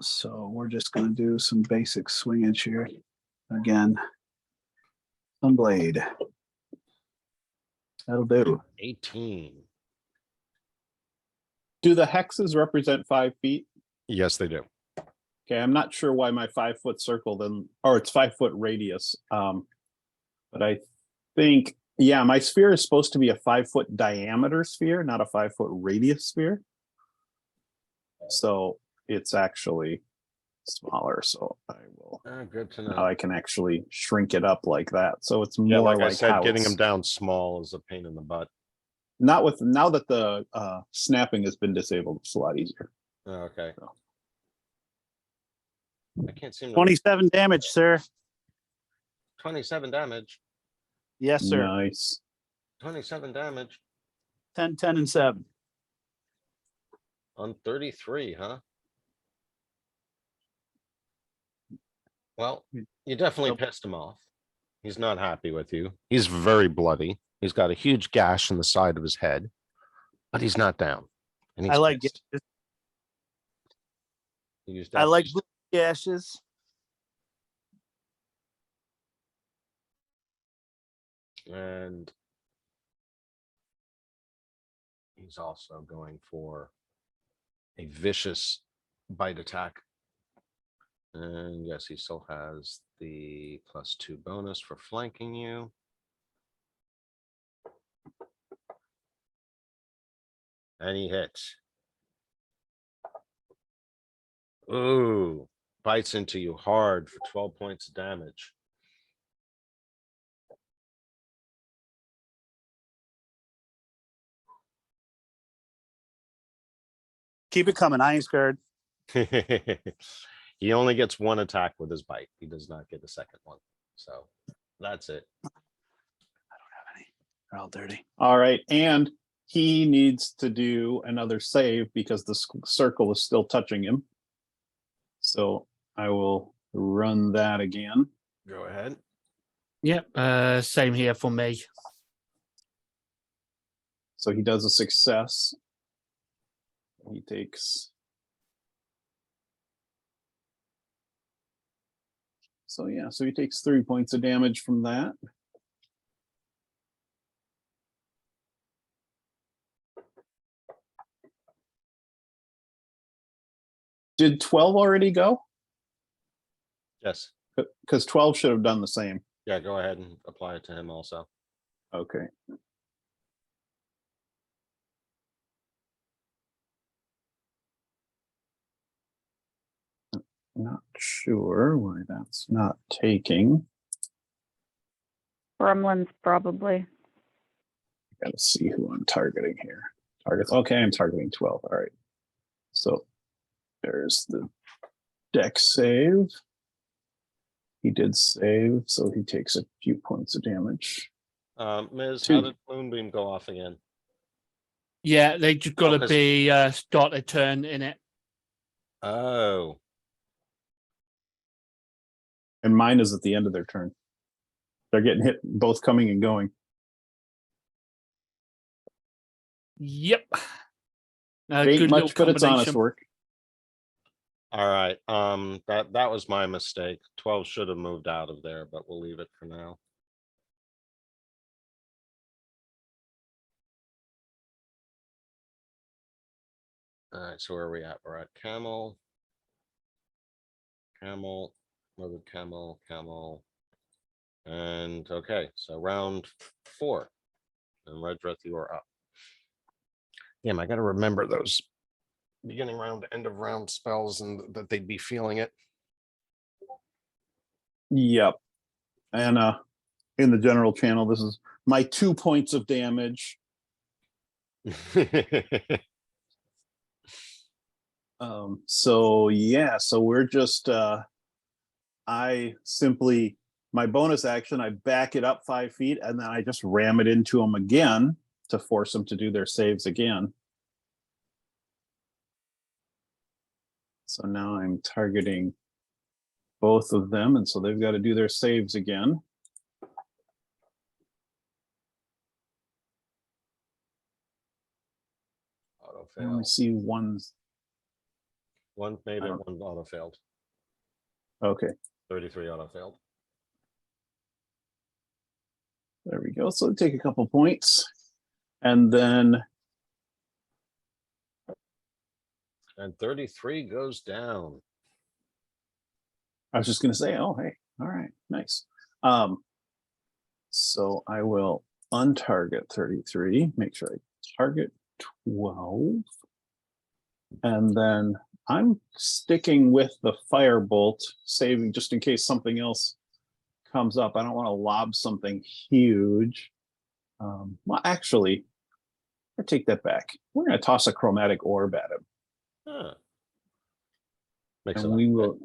So we're just gonna do some basic swingage here. Again. Some blade. That'll do.
18.
Do the hexes represent 5 feet?
Yes, they do.
Okay, I'm not sure why my 5-foot circle then, or it's 5-foot radius. But I think, yeah, my sphere is supposed to be a 5-foot diameter sphere, not a 5-foot radius sphere. So it's actually smaller. So I will,
Good to
now
know.
I can actually shrink it up like that. So it's
Yeah,
more
like I
like
said,
how
getting
it's-
them down small is a pain in the butt.
Not with, now that the snapping has been disabled, it's a lot easier.
Okay.
So.
I can't seem to.
27 damage, sir.
27 damage.
Yes, sir.
Nice.
27 damage
10, 10, and 7.
on 33, huh? Well, you definitely
Nope.
pissed him off. He's not happy with you. He's very bloody. He's got a huge gash in the side of his head, but he's not down. And he's
I like
pissed.
it.
He used
I like
that-
blue gashes.
And he's also going for a vicious bite attack. And yes, he still has the +2 bonus for flanking you. And he hits. Ooh, bites into you hard for 12 points of damage.
Keep it coming, Iron Guard.
He only gets one attack with his bite. He does not get a second one. So that's it.
They're all dirty.
All right, and he needs to do another save because the circle is still touching him. So I will run that again.
Go ahead.
Yep. Same here for me.
So he does a success. He takes. So yeah, so he takes 3 points of damage from that. Did 12 already go?
Yes.
Because 12 should have done the same.
Yeah, go ahead and apply it to him also.
Okay. Not sure why that's not taking.
Gremlins, probably.
Gotta see who I'm targeting here. Targets. Okay, I'm targeting 12. All right. So there's the deck save. He did save, so he takes a few points of damage.
Ms.,
Two.
how did Moonbeam go off again?
Yeah, they just got to
'cause-
be start a turn in it.
Oh,
And mine is at the end of their turn. They're getting hit, both coming and going.
Yep.
Ain't
Good
much,
little
but it's honest
combination.
work.
all right. That was my mistake. 12 should have moved out of there, but we'll leave it for now. All right, so where are we at? We're at camel. Camel, another camel, camel. And okay, so round 4. And Redreth, you are up. Damn, I gotta remember those beginning round, end of round spells and that they'd be feeling it.
Yep. And in the general channel. This is my 2 points of damage. So yeah, so we're just I simply, my bonus action, I back it up 5 feet and then I just ram it into them again to force them to do their saves again. So now I'm targeting both of them, and so they've got to do their saves again.
Auto
I only
fail.
see one.
One made
I
it,
don't-
one auto failed.
Okay,
33 auto failed.
there we go. So take a couple points. And then
And 33 goes down.
I was just going to say, oh, hey, all right, nice. So I will untarget 33, make sure I target 12. And then I'm sticking with the firebolt, saving just in case something else comes up. I don't want to lob something huge. Well, actually, I take that back. We're going to toss a chromatic orb at him.
Huh. Makes
And
it
we
up.
will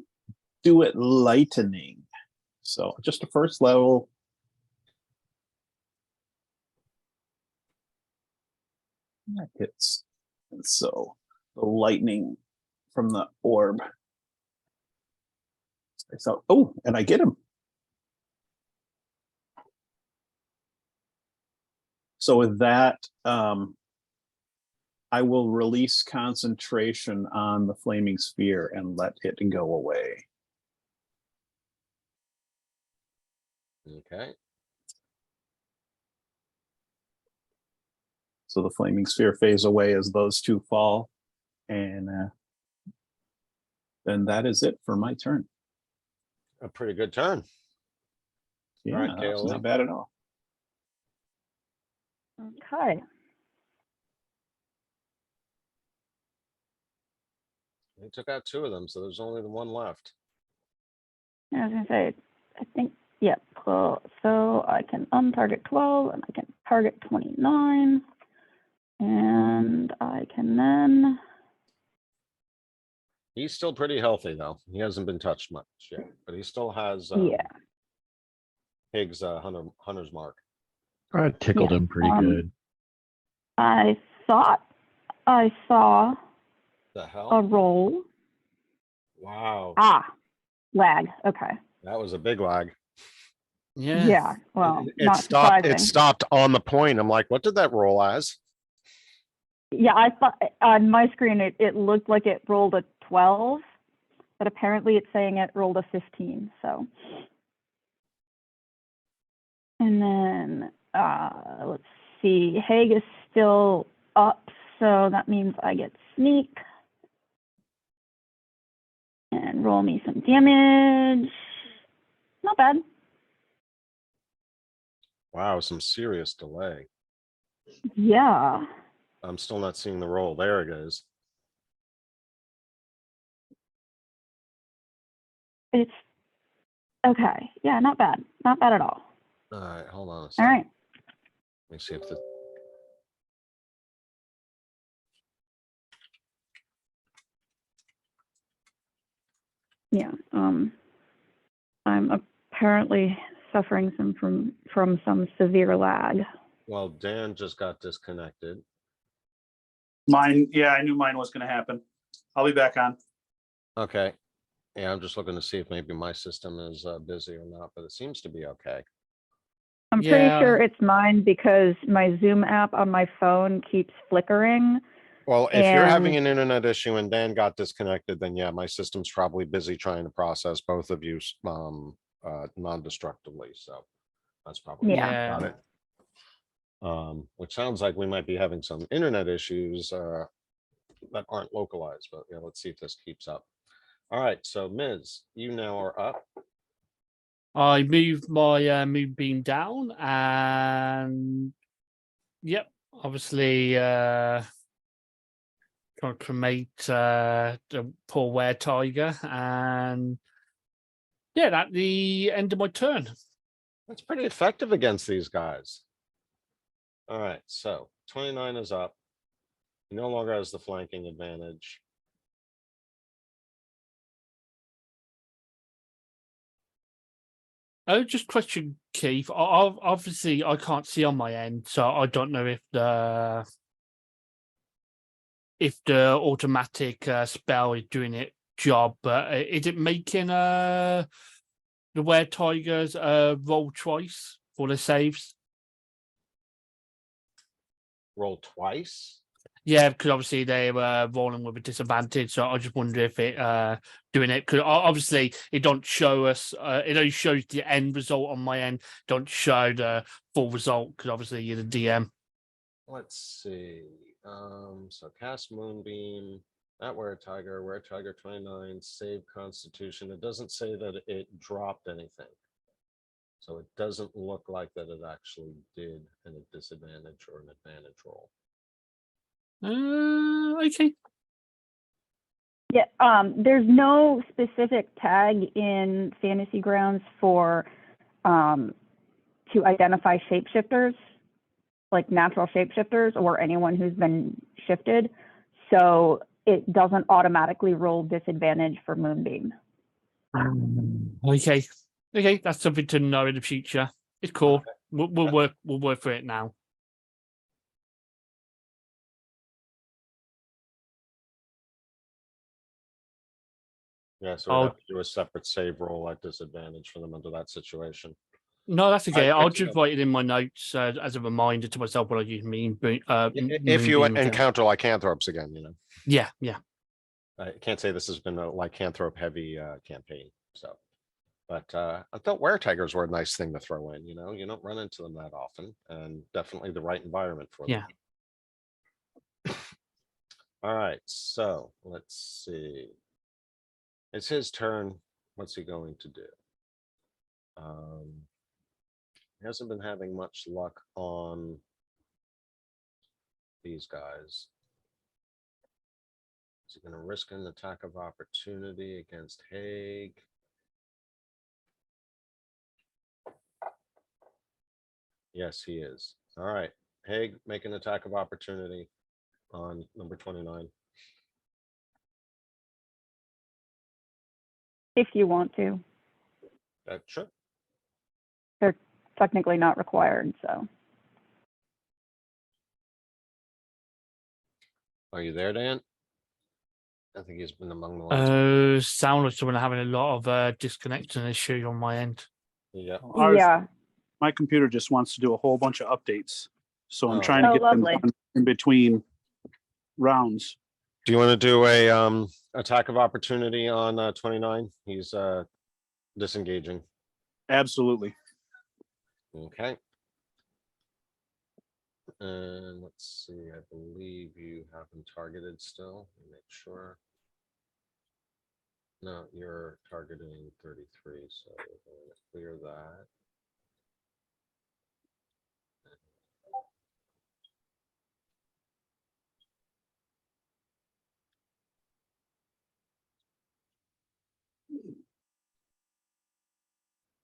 do it lightning. So just a first level. That hits. And so the lightning from the orb. So, oh, and I get him. So with that, I will release concentration on the flaming sphere and let it go away.
Okay.
So the flaming sphere fades away as those two fall. And then that is it for my turn.
A pretty good turn.
Yeah,
right,
that's
KLE.
not bad at all.
Okay.
He took out 2 of them, so there's only the one left.
I was gonna say, I think, yeah, cool. So I can untarget 12 and I can target 29. And I can then,
He's still pretty healthy though. He hasn't been touched much yet, but he still has
yeah,
Higgs hunter's mark.
I tickled
Yeah,
him pretty good.
I thought I saw
The
a
hell?
roll.
Wow.
Lag. Okay.
That was a big lag.
Yeah. Well,
It
not
stopped.
surprising.
It stopped on the point. I'm like, what did that roll as?
Yeah, I thought on my screen it looked like it rolled a 12, but apparently it's saying it rolled a 15. So, and then let's see, Haig is still up, so that means I get sneak and roll me some damage. Not bad.
Wow, some serious delay.
Yeah.
I'm still not seeing the roll. There it is.
It's okay. Yeah, not bad. Not bad at all.
All right, hold on a
All
second.
right.
Let me see if the
Yeah. I'm apparently suffering from some severe lag.
well, Dan just got disconnected.
Mine, yeah, I knew mine was gonna happen. I'll be back on.
Okay. Yeah, I'm just looking to see if maybe my system is busy or not, but it seems to be okay.
I'm pretty
Yeah.
sure it's mine because my Zoom app on my phone keeps flickering.
Well, if you're having
And-
an internet issue and Dan got disconnected, then yeah, my system's probably busy trying to process both of you non-destructively. So that's probably why
Yeah.
I got it. Which sounds like we might be having some internet issues that aren't localized, but yeah, let's see if this keeps up. All right, so Ms., you now are up.
I moved my moonbeam down and yep, obviously trying to cremate the poor were tiger and yeah, at the end of my turn.
That's pretty effective against these guys. All right, so 29 is up. He no longer has the flanking advantage.
Oh, just question, Keith. Obviously, I can't see on my end, so I don't know if the automatic spell is doing its job. But is it making the Were Tigers roll twice for the saves?
Roll twice.
Yeah, because obviously they were rolling with a disadvantage, so I just wonder if it doing it, because obviously it don't show us. It only shows the end result on my end. Don't show the full result because obviously you're the DM.
Let's see. So cast Moonbeam. That Were Tiger 29, save Constitution. It doesn't say that it dropped anything. So it doesn't look like that it actually did a disadvantage or an advantage roll.
Okay.
Yeah, there's no specific tag in Fantasy Grounds for to identify shapeshifters, like natural shapeshifters or anyone who's been shifted. So it doesn't automatically roll disadvantage for Moonbeam.
Okay. Okay, that's something to know in the future. It's cool.
Okay.
We'll work for it now.
Yeah, so we'd have to do a separate save roll at disadvantage for them under that situation.
No, that's okay. I'll
picked it
just
up.
write it in my notes as a reminder to myself what I use
If you
Moonbeam again.
encounter lycanthropes again,
Yeah.
I can't say this has been a lycanthrope heavy campaign. So, but I thought Were Tigers were a nice thing to throw in. You don't run into them that often, and definitely the right environment for them.
Yeah.
All right, so let's see. It's his turn. What's he going to do? He hasn't been having much luck on these guys. Is he going to risk an attack of opportunity against Haig? Yes, he is. All right. Haig, make an attack of opportunity on number 29.
If you want to.
Sure.
They're technically not required, so.
Are you there, Dan? I think he's been among the last.
Sound like someone having a lot of disconnection issues on my end.
Yeah.
Yeah.
My computer just wants to do a whole bunch of updates. So I'm
Oh.
trying to
Oh,
get them
lovely.
done in between rounds.
Do you want to do a attack of opportunity on 29? He's disengaging.
Absolutely.
Okay. And let's see, I believe you have him targeted still. Let me make sure. No, you're targeting 33, so we're going to clear that.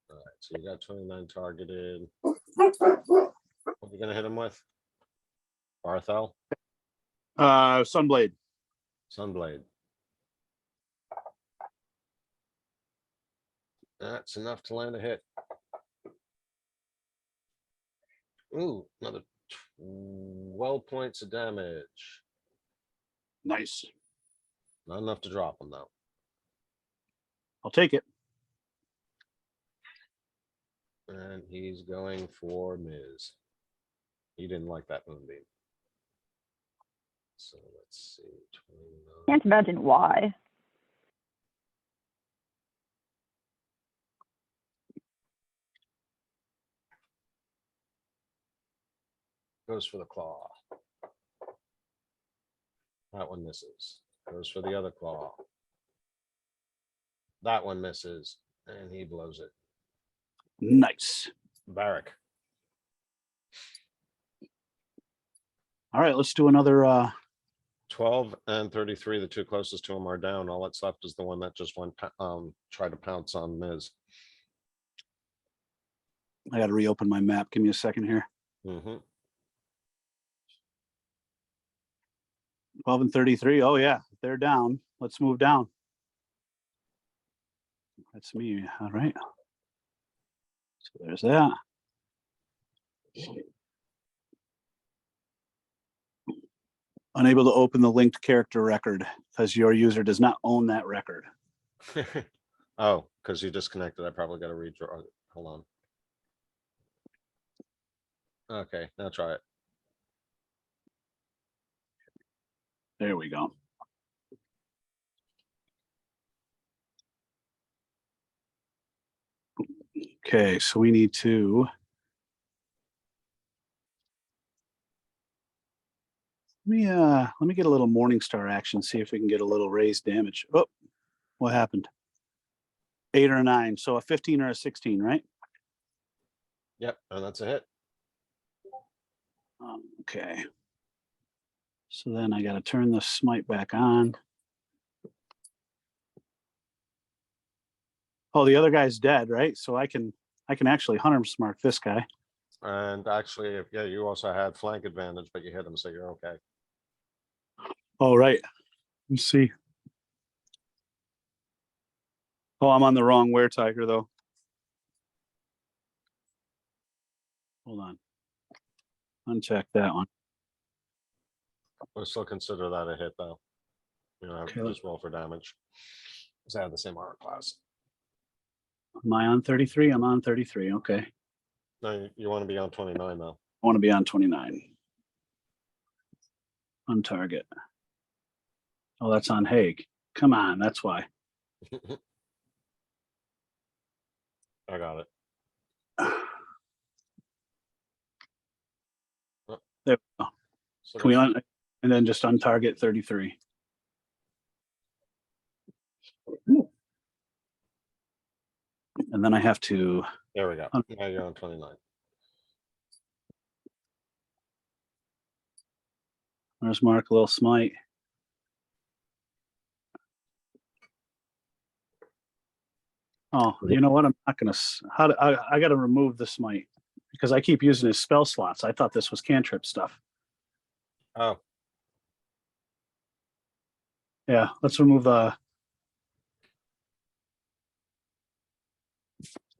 All right, so you got 29 targeted. What are you going to hit him with? Barthel?
Sunblade.
Sunblade. That's enough to land a hit. Ooh, another 12 points of damage.
Nice.
Not enough to drop him, though.
I'll take it.
And he's going for Miz. He didn't like that moonbeam. So let's see. 29.
Can't imagine why.
Goes for the claw. That one misses. Goes for the other claw. That one misses. And he blows it.
Nice.
Barrack.
All right, let's do another
12 and 33, the two closest to him are down. All that's left is the one that just went try to pounce on Miz.
I got to reopen my map. Give me a second here.
Mhm.
12 and 33. Oh yeah, they're down. Let's move down. That's me. All right. So there's that. Unable to open the linked character record because your user does not own that record.
Oh, because you disconnected. I probably got to redraw. Hold on. Okay, now try it.
There we go. Okay, so we need to. Let me get a little Morningstar action, see if we can get a little raised damage. Oh, what happened? 8 or a 9, so a 15 or a 16, right?
Yep, and that's a hit.
Okay. So then I got to turn the smite back on. Oh, the other guy's dead, right? So I can actually Hunter's Mark this guy.
And actually, yeah, you also had flank advantage, but you hit him, so you're okay.
Oh, right. Let's see. Oh, I'm on the wrong Were Tiger though. Hold on. Uncheck that one.
We'll still consider that a hit, though. You know,
Okay,
just roll for damage. Because I have the same armor class.
Am I on 33? I'm on 33. Okay.
No, you want to be on 29, though.
I want to be on 29. On target. Oh, that's on Hague. Come on, that's why.
I got it.
There we go.
So
Can we and then just untarget 33. And then I have to.
there we go. Now you're on 29.
There's Mark, a little smite. Oh, you know what? I'm not gonna. I got to remove the smite because I keep using his spell slots. I thought this was cantrip stuff.
Oh,
Yeah, let's remove the.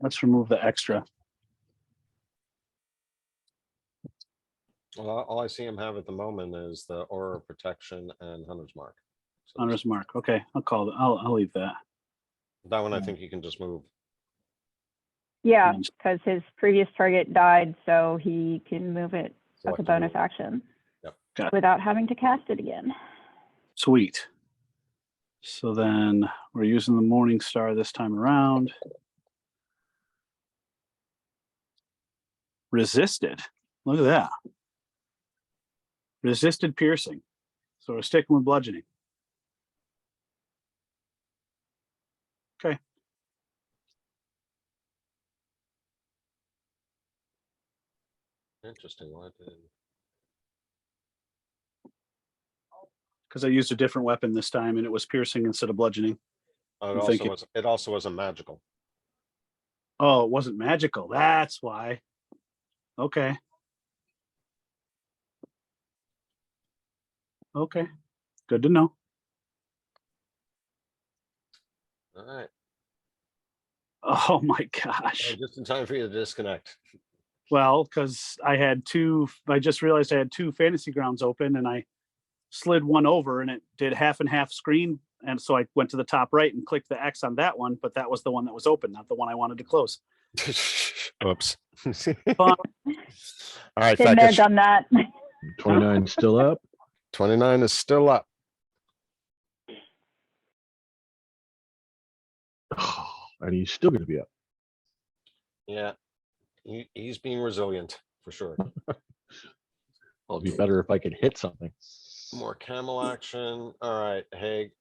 Let's remove the extra.
well, all I see him have at the moment is the Aura of Protection and Hunter's Mark. So
Hunter's Mark. Okay, I'll call it. I'll leave that.
that one, I think you can just move.
Yeah,
And-
because his previous target died, so he can move it as
Select
a
to
bonus
move.
action
Yep.
Got it.
without having to cast it again.
Sweet. So then we're using the Morning Star this time around. Resisted. Look at that. Resisted piercing. So we're sticking with bludgeoning. Okay.
Interesting. What did...
Because I used a different weapon this time and it was piercing instead of bludgeoning.
Oh,
I'm
it also
thinking-
was. It also wasn't magical.
Oh, it wasn't magical. That's why. Okay. Okay. Good to know.
All right.
Oh my gosh.
Oh, just in time for you to disconnect.
Well, because I just realized I had 2 fantasy grounds open and I slid one over and it did half and half screen. And so I went to the top right and clicked the X on that one, but that was the one that was open, not the one I wanted to close.
Oops.
Fun.
All right,
Been there,
Theckish.
done that.
29 still up.
29 is still up.
And he's still going to be up.
Yeah. He's being resilient for sure.
Well, it'd be better if I could hit something.
More camel action. All right, Hague.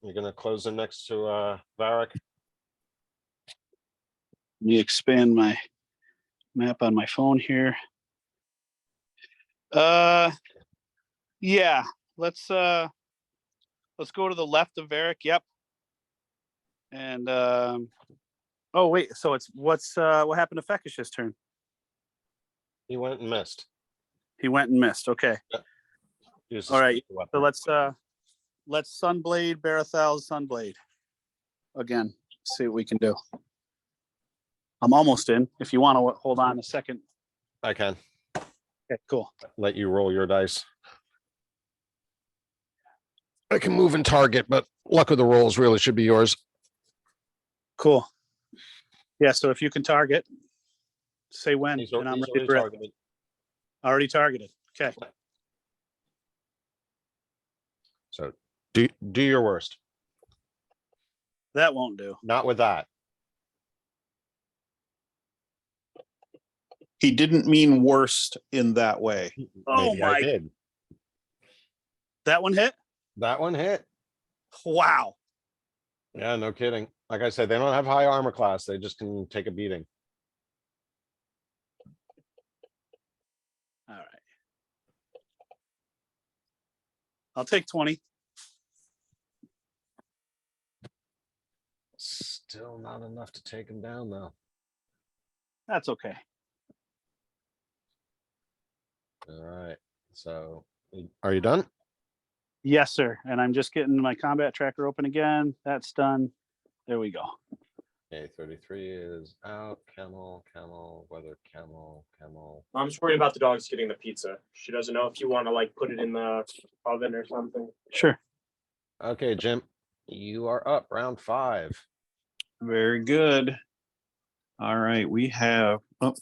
You're gonna close in next to Varric.
Let me expand my map on my phone here. Yeah, let's go to the left of Varric. Yep. And oh wait, so it's what happened to Fekish's turn?
He went and missed.
He went and missed. Okay.
Use
All
the
right.
weapon.
So let's Sunblade Barathal's Sunblade again. See what we can do. I'm almost in. If you want to hold on a second.
I can
Okay, cool.
let you roll your dice. I can move and target, but luck of the rolls really should be yours.
Cool. Yeah, so if you can target, say when,
He's
and I'm
he's
ready
already
for it.
targeted.
Already targeted. Okay.
So do your worst.
That won't do.
Not with that.
He didn't mean worst in that way.
Oh
Maybe I
my-
did.
That one hit?
That one hit.
Wow.
Yeah, no kidding. Like I said, they don't have high armor class. They just can take a beating.
All right. I'll take 20.
Still not enough to take him down though.
That's okay.
All right. So are you done?
Yes, sir. And I'm just getting my combat tracker open again. That's done. There we go.
Okay, 33 is out. Camel, weather, camel.
I'm just worried about the dogs getting the pizza. She doesn't know if you want to like put it in the oven or something.
Sure.
Okay, Jim, you are up. Round 5.
Very good. All right, we have, oh,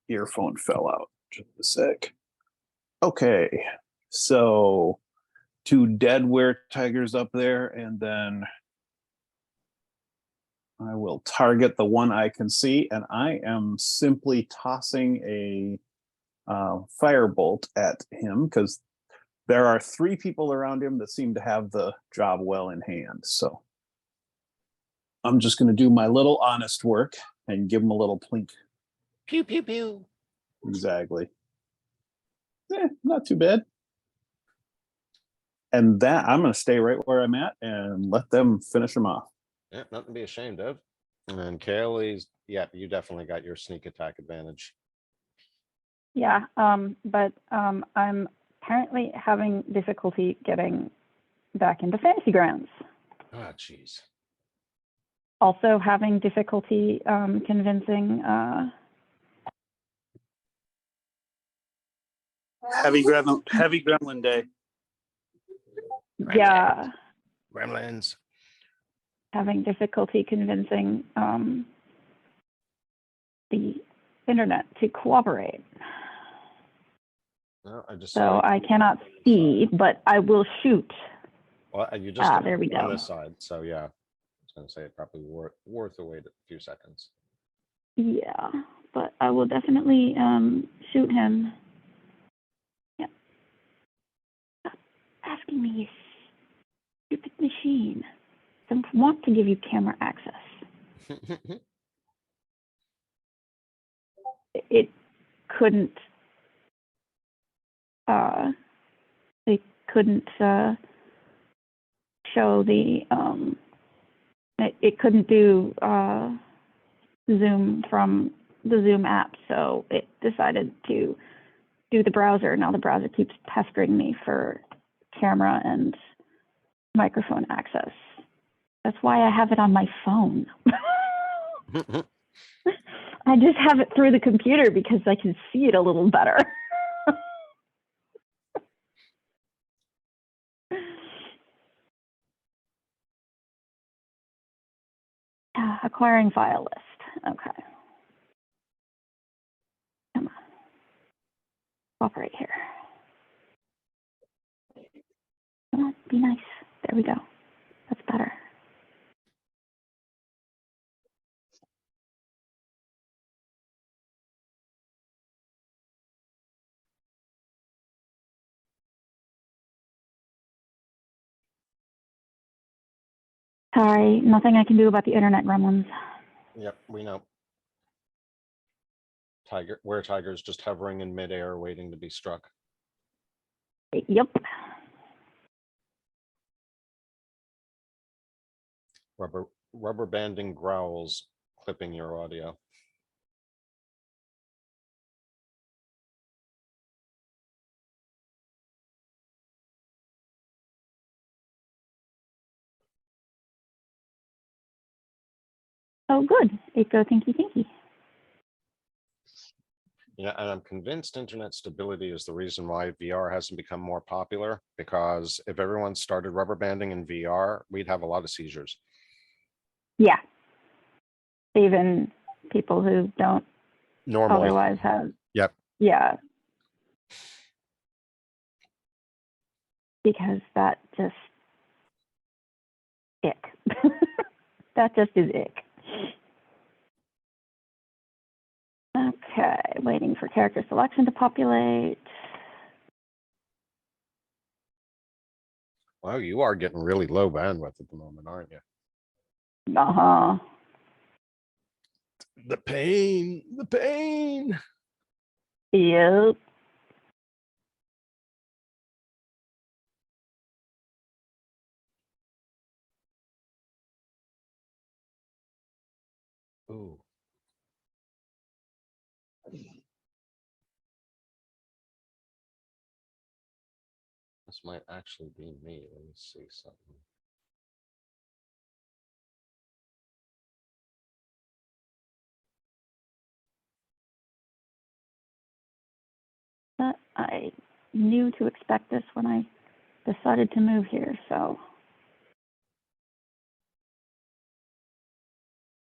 earphone fell out. Just a sec. Okay, so 2 dead were-tigers up there, and then I will target the one I can see, and I am simply tossing a firebolt at him because there are 3 people around him that seem to have the job well in hand. So I'm just going to do my little honest work and give him a little plink.
Pew, pew, pew.
Exactly. Not too bad. And that I'm going to stay right where I'm at and let them finish him off.
Yeah, nothing to be ashamed of. And Kaylee's, yeah, you definitely got your sneak attack advantage.
Yeah, but I'm apparently having difficulty getting back into Fantasy Grounds.
Ah, jeez.
Also having difficulty convincing
Heavy gremlin day.
yeah,
Gremlins.
having difficulty convincing the internet to cooperate.
No, I just
So
saw
I cannot see, but I will shoot.
well, you just
there we
on
go.
this side. So yeah, I was gonna say it probably worth a wait a few seconds.
Yeah, but I will definitely shoot him. Yeah. Stop asking me, you stupid machine. I don't want to give you camera access. It couldn't. It couldn't show the. It couldn't do Zoom from the Zoom app, so it decided to do the browser. Now the browser keeps pestering me for camera and microphone access. That's why I have it on my phone. I just have it through the computer because I can see it a little better. Acquiring file list. Okay. Come on. Cooperate here. Come on, be nice. There we go. That's better. Sorry, nothing I can do about the internet gremlins.
Yep, we know. Tiger's just hovering in midair, waiting to be struck.
Yep.
Rubber banding growls clipping your audio.
Oh, good. It go thinky thinky.
Yeah, and I'm convinced internet stability is the reason why VR hasn't become more popular, because if everyone started rubber banding in VR, we'd have a lot of seizures.
Yeah. Even people who don't
Normally.
otherwise have.
Yep.
Yeah. Because that just ick. That just is ick. Okay, waiting for character selection to populate.
Wow, you are getting really low bandwidth at the moment, aren't you?
Uh-huh.
The pain, the pain.
Yep.
Ooh. This might actually be me. Let me see something.
But I knew to expect this when I decided to move here, so.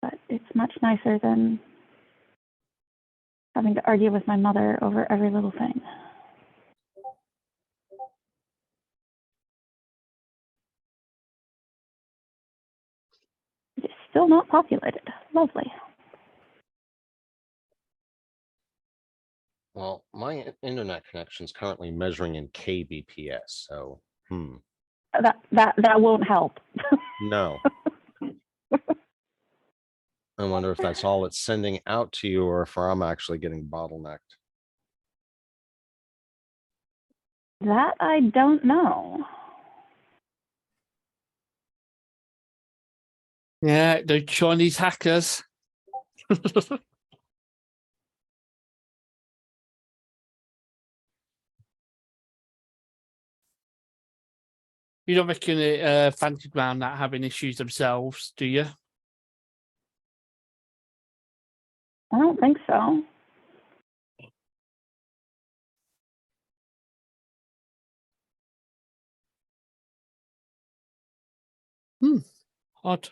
But it's much nicer than having to argue with my mother over every little thing. It's still not populated. Lovely.
Well, my internet connection is currently measuring in kbps, so
That won't help.
no. I wonder if that's all it's sending out to you, or if I'm actually getting bottlenecked.
That I don't know.
Yeah, the Chinese hackers. You don't reckon Fantasy Ground not having issues themselves, do you?
I don't think so.
Odd.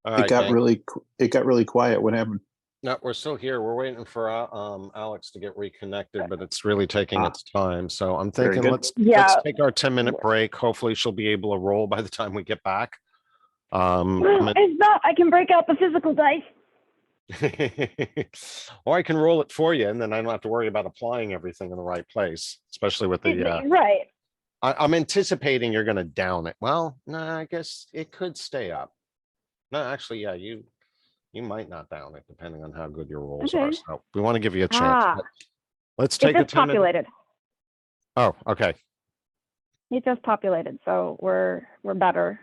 All
It
right,
got
gang.
really quiet. What happened?
No, we're still here. We're waiting for Alex to get reconnected, but it's really taking its time. So I'm
Very
thinking
good.
let's
Yeah.
take our 10-minute break. Hopefully she'll be able to roll by the time we get back. I'm at-
It's not. I can break out the physical dice.
or I can roll it for you, and then I don't have to worry about applying everything in the right place, especially with the
Right.
I'm anticipating you're going to down it. Well, no, I guess it could stay up. No, actually, yeah, you might not down it depending on how good your rolls are.
Okay.
So we want to give you a chance.
Ah,
But let's
it
take a
just
10-minute.
populated.
Oh, okay.
It just populated, so we're better.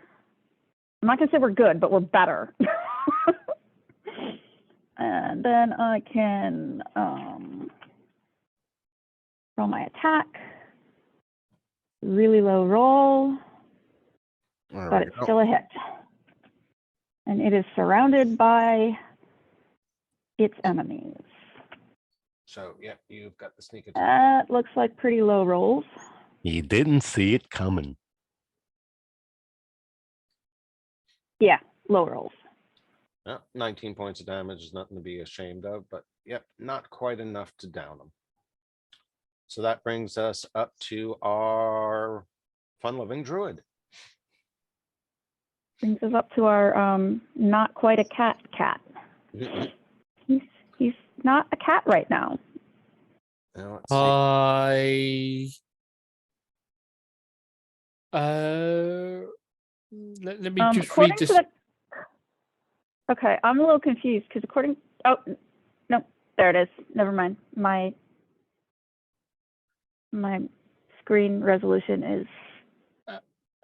I'm not gonna say we're good, but we're better. And then I can roll my attack. Really low roll,
There
but
we
it's
go.
still a hit. And it is surrounded by its enemies.
So, yeah, you've got the sneak attack.
That looks like pretty low rolls.
You didn't see it coming.
Yeah, low rolls.
19 points of damage is nothing to be ashamed of, but yep, not quite enough to down them. So that brings us up to our fun-loving druid.
Brings us up to our not quite a cat. He's not a cat right now.
Now, let's see.
Let me just read
According
this.
to the. Okay, I'm a little confused because according. Oh, no, there it is. Never mind. My screen resolution is.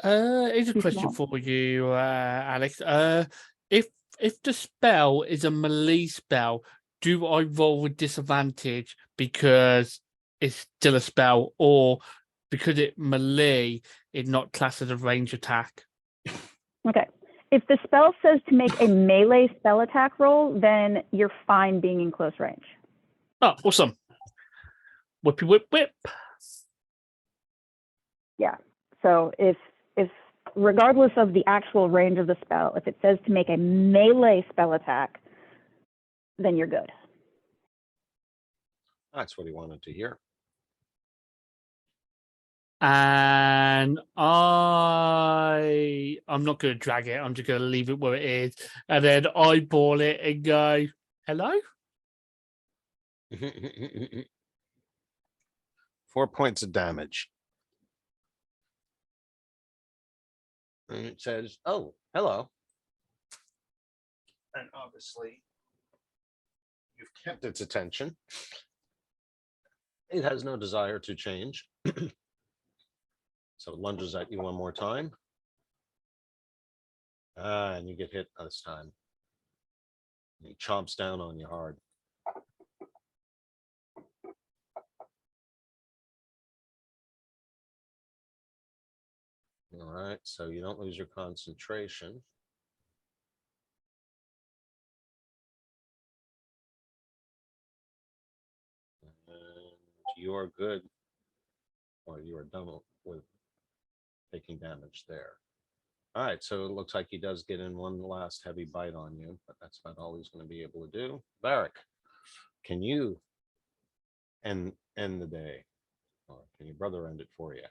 Here's a
too
question
small.
for you, Alex. If the spell is a melee spell, do I roll with disadvantage because it's still a spell, or because it melee, it's not classed as a range attack?
Okay. If the spell says to make a melee spell attack roll, then you're fine being in close range.
Oh, awesome! Whippy whip whip.
Yeah. So if regardless of the actual range of the spell, if it says to make a melee spell attack, then you're good.
That's what he wanted to hear.
And I'm not going to drag it. I'm just going to leave it where it is, and then eyeball it and go, "Hello."
4 points of damage. And it says, "Oh, hello." And obviously, you've kept its attention. It has no desire to change. So it lunges at you one more time. And you get hit this time. He chomps down on you hard. All right, so you don't lose your concentration. And you are good, or you are done with taking damage there. All right, so it looks like he does get in one last heavy bite on you, but that's about all he's going to be able to do. Varric, can you end the day, or can your brother end it for you?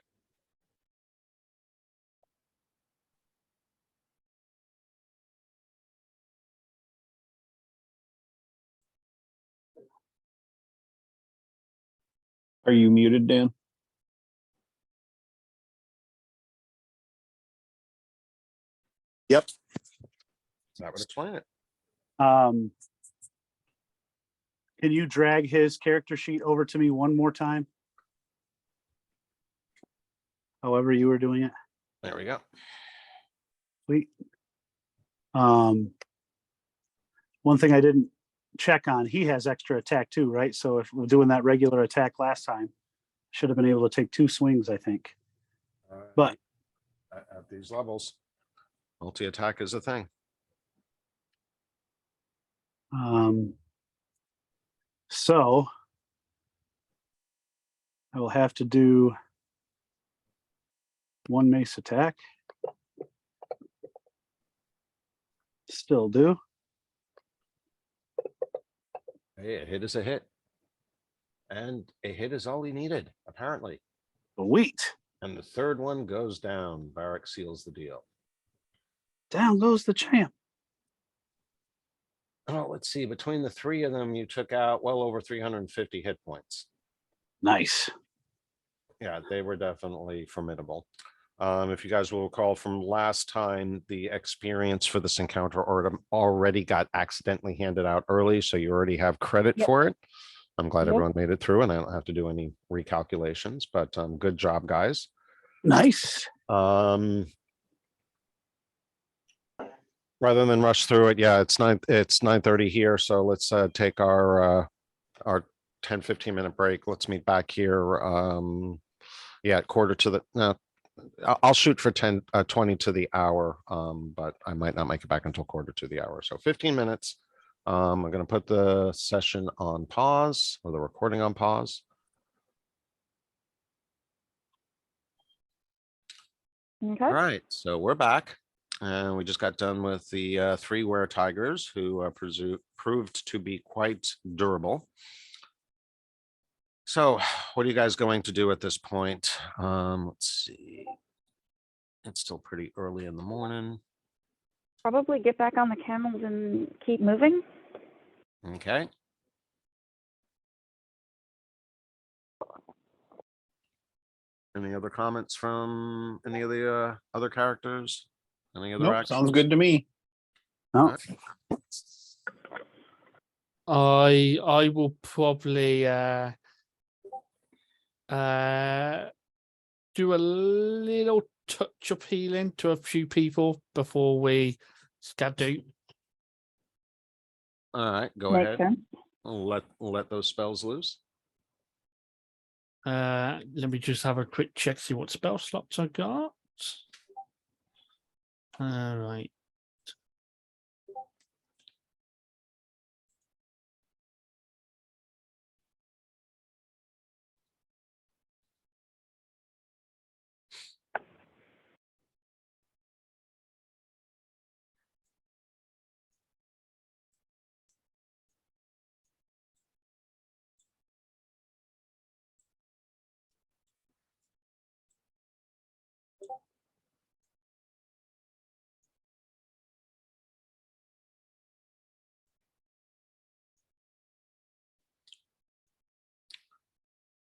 Are you muted, Dan?
Yep. That would explain it.
Can you drag his character sheet over to me one more time? However you were doing it.
There we go.
Sweet. One thing I didn't check on, he has extra attack too, right? So if we're doing that regular attack last time, should have been able to take 2 swings, I think. But
at these levels, multi-attack is a thing.
So I will have to do 1 mace attack. Still do.
Hey, a hit is a hit. And a hit is all he needed, apparently.
Sweet.
And the third one goes down. Varric seals the deal.
Down goes the champ.
Oh, let's see. Between the 3 of them, you took out well over 350 hit points.
Nice.
Yeah, they were definitely formidable. If you guys will recall from last time, the experience for this encounter already got accidentally handed out early, so you already have credit for it. I'm glad everyone made it through, and I don't have to do any recalculations, but good job, guys.
Nice.
Rather than rush through it, yeah, it's 9:30 here, so let's take our 10-15 minute break. Let's meet back here. Yeah, quarter to the I'll shoot for 20 to the hour, but I might not make it back until quarter to the hour. So 15 minutes. I'm going to put the session on pause, or the recording on pause.
Okay.
All right, so we're back, and we just got done with the 3 were-tigers who proved to be quite durable. So what are you guys going to do at this point? Let's see. It's still pretty early in the morning.
Probably get back on the camels and keep moving.
Okay. Any other comments from any of the other characters? Any other
Nope, sounds
actions?
good to me.
No.
I will probably do a little touch of healing to a few people before we scadoot.
All right, go
Makes
ahead.
sense.
Let those spells loose.
Let me just have a quick check, see what spell slots I got. All right.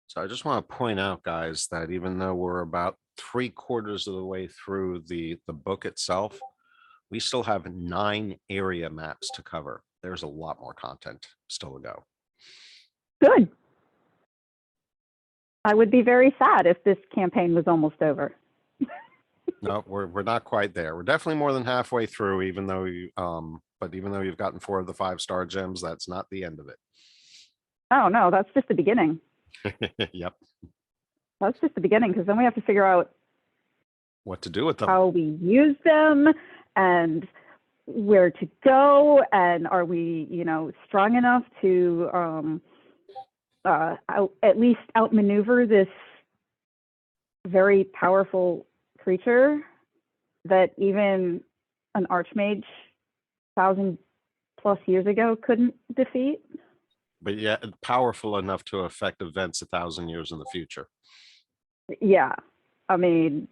So I just want to point out, guys, that even though we're about 3/4 of the way through the book itself, we still have 9 area maps to cover. There's a lot more content still to go.
Good. I would be very sad if this campaign was almost over.
No, we're not quite there. We're definitely more than halfway through, even though but even though you've gotten 4 of the 5-star gems, that's not the end of
Oh no, that's just the beginning.
it. Yep.
That's just the beginning, because then we have to figure out
What to do with them?
how we use them and where to go, and are we, strong enough to at least outmaneuver this very powerful creature that even an archmage 1,000+ years ago couldn't defeat.
But yeah, powerful enough to affect events 1,000 years in the future.
Yeah, I mean,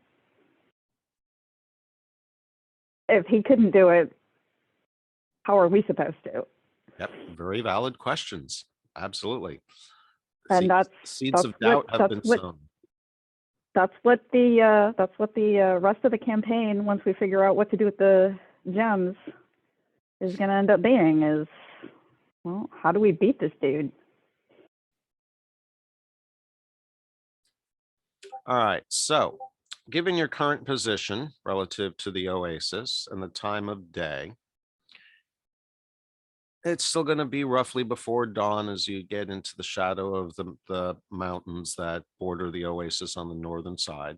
if he couldn't do it, how are we supposed to?
Yep, very valid questions. Absolutely.
And
Seeds of doubt have been sown.
That's what the rest of the campaign, once we figure out what to do with the gems, is going to end up being is, well, how do we beat this dude?
All right, so given your current position relative to the oasis and the time of day, it's still going to be roughly before dawn as you get into the shadow of the mountains that border the oasis on the northern side.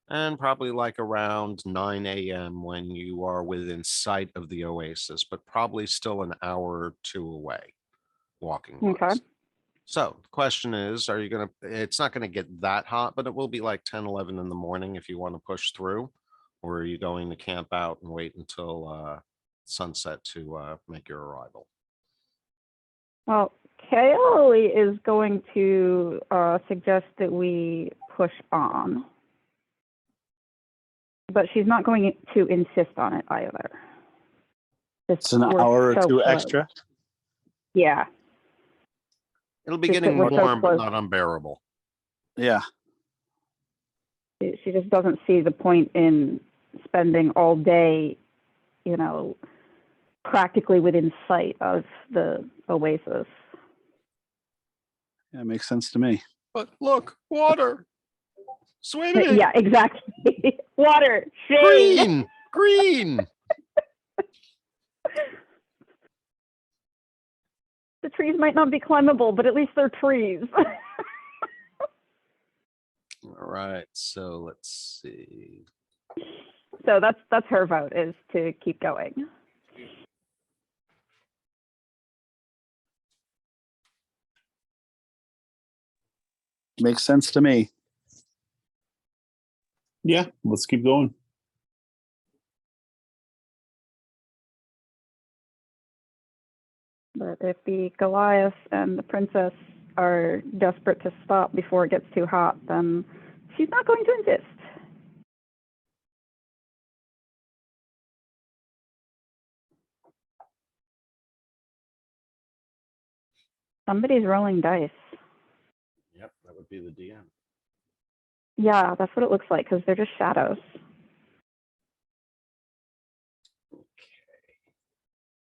And probably like around 9 a.m. when you are within sight of the oasis, but probably still an hour or 2 away walking wise.
Okay.
So the question is, are you going to, it's not going to get that hot, but it will be like 10, 11 in the morning if you want to push through, or are you going to camp out and wait until sunset to make your arrival?
Well, Kaylee is going to suggest that we push on, but she's not going to insist on it either.
It's an
We're
hour or
so
2
close.
extra.
Yeah.
It'll be
Just that
getting
we're so
warm, but
close.
not unbearable.
Yeah.
She just doesn't see the point in spending all day, practically within sight of the oasis.
That makes sense to me.
But look, water, swimming,
Yeah, exactly. Water, shade.
green.
The trees might not be climbable, but at least they're trees.
All right, so let's see.
So that's her vote, is to keep going.
Makes sense to me.
Yeah, let's keep going.
But if the Goliath and the princess are desperate to stop before it gets too hot, then she's not going to insist. Somebody's rolling dice.
Yep, that would be the DM.
Yeah, that's what it looks like because they're just shadows.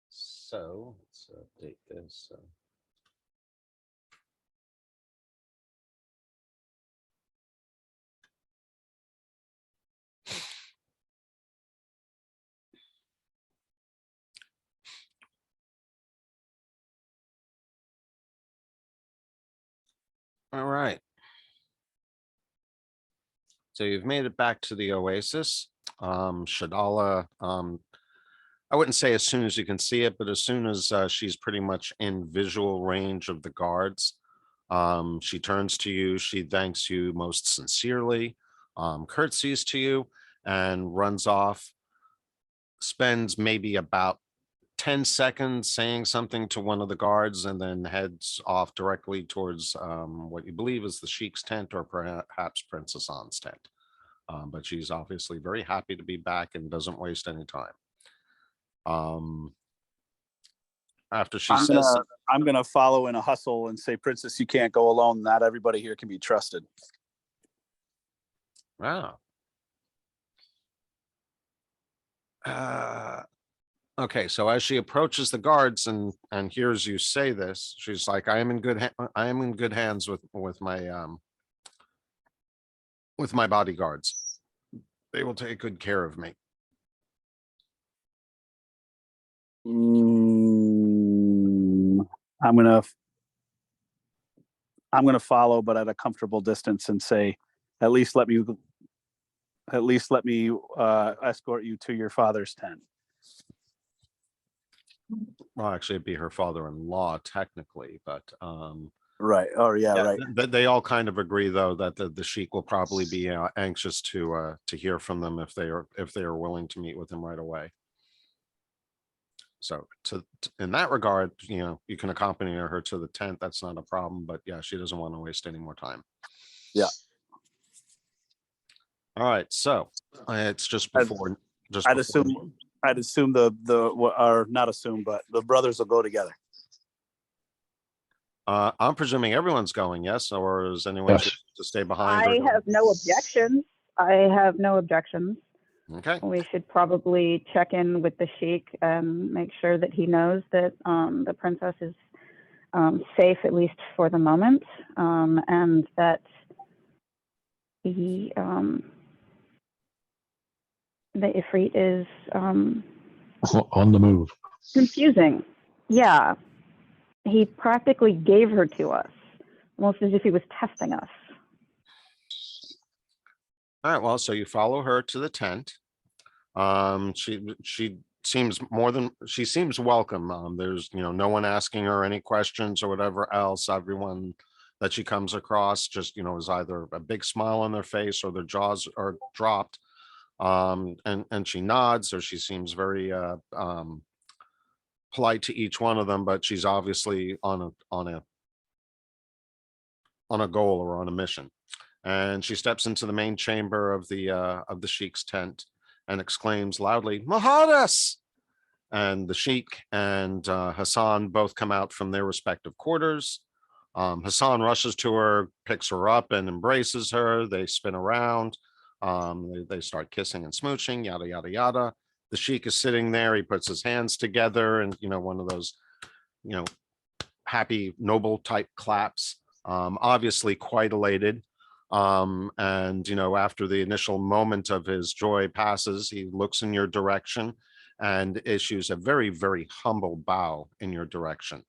So let's update this. All right. So you've made it back to the Oasis. Shadala, I wouldn't say as soon as you can see it, but as soon as she's pretty much in visual range of the guards, she turns to you. She thanks you most sincerely, curtsies to you, and runs off. Spends maybe about 10 seconds saying something to one of the guards and then heads off directly towards what you believe is the Sheik's tent or perhaps Princess Anne's tent. But she's obviously very happy to be back and doesn't waste any time. After she says,
I'm gonna follow in a hustle and say, Princess, you can't go alone. Not everybody here can be trusted.
wow. Okay, so as she approaches the guards and hears you say this, she's like, I am in good hands with my bodyguards. They will take good care of me.
I'm gonna follow, but at a comfortable distance, and say, at least let me escort you to your father's tent.
Well, actually, it'd be her father-in-law technically, but
Right. Oh yeah.
yeah,
Right.
they all kind of agree though that the Sheik will probably be anxious to hear from them if they are willing to meet with him right away. So in that regard, you can accompany her to the tent. That's not a problem. But yeah, she doesn't want to waste any more time.
Yeah.
All right. So it's just before.
I'd assume or not assume, but the brothers will go together.
I'm presuming everyone's going, yes, or is anyone
Yes.
choosing to stay behind?
I have no objections.
Okay.
We should probably check in with the Sheik and make sure that he knows that the princess is safe, at least for the moment, and that the Ifrit is
On the move.
confusing. Yeah. He practically gave her to us, almost as if he was testing us.
All right. Well, so you follow her to the tent. She seems welcome. There's no one asking her any questions or whatever else. Everyone that she comes across just is either a big smile on their face or their jaws are dropped. And she nods, or she seems very polite to each one of them, but she's obviously on a goal or on a mission. And she steps into the main chamber of the Sheik's tent and exclaims loudly, Mahadas! And the Sheik and Hassan both come out from their respective quarters. Hassan rushes to her, picks her up and embraces her. They spin around. They start kissing and smooching, yada, yada, yada. The Sheik is sitting there. He puts his hands together and, one of those, happy, noble type claps, obviously quite elated. And, after the initial moment of his joy passes, he looks in your direction and issues a very, very humble bow in your direction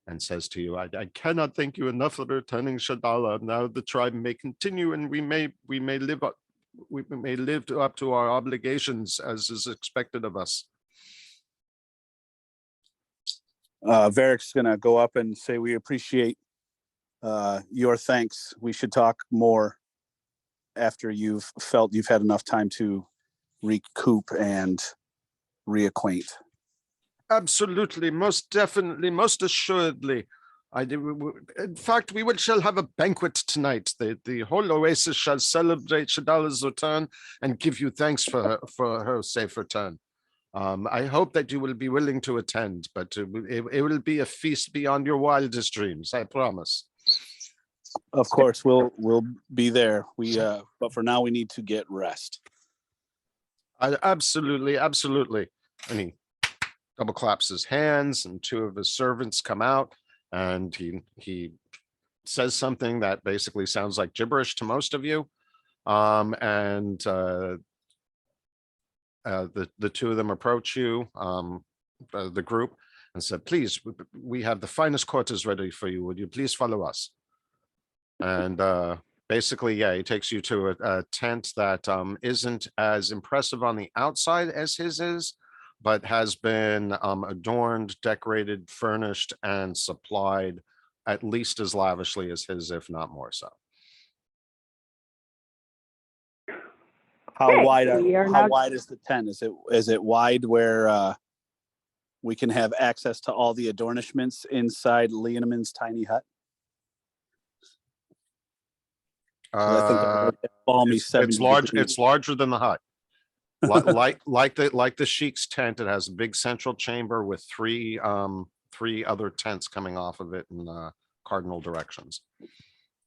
and says to you, I cannot thank you enough for returning Shadala. Now the tribe may continue and we may live up to our obligations as is expected of us.
Varric's gonna go up and say, we appreciate your thanks. We should talk more after you've felt you've had enough time to recoup and reacquaint.
Absolutely, most definitely, most assuredly. In fact, we shall have a banquet tonight. The whole oasis shall celebrate Shadala's return and give you thanks for her safe return. I hope that you will be willing to attend, but it will be a feast beyond your wildest dreams. I promise.
Of course, we'll be there. But for now, we need to get rest.
Absolutely, absolutely. And he double claps his hands, and two of his servants come out, and he says something that basically sounds like gibberish to most of you. The two of them approach you, the group, and said, "Please, we have the finest quarters ready for you. Would you please follow us?" And basically, yeah, he takes you to a tent that isn't as impressive on the outside as his is, but has been adorned, decorated, furnished, and supplied at least as lavishly as his, if not more so.
How
Okay,
wide
we are
how
now-
wide is the tent? Is it wide where we can have access to all the adornishments inside Leoneman's tiny hut? 'Cause I think that balmy
It's
70
large.
degrees.
It's larger than the hut. Like the Sheik's tent, it has a big central chamber with three other tents coming off of it in cardinal directions.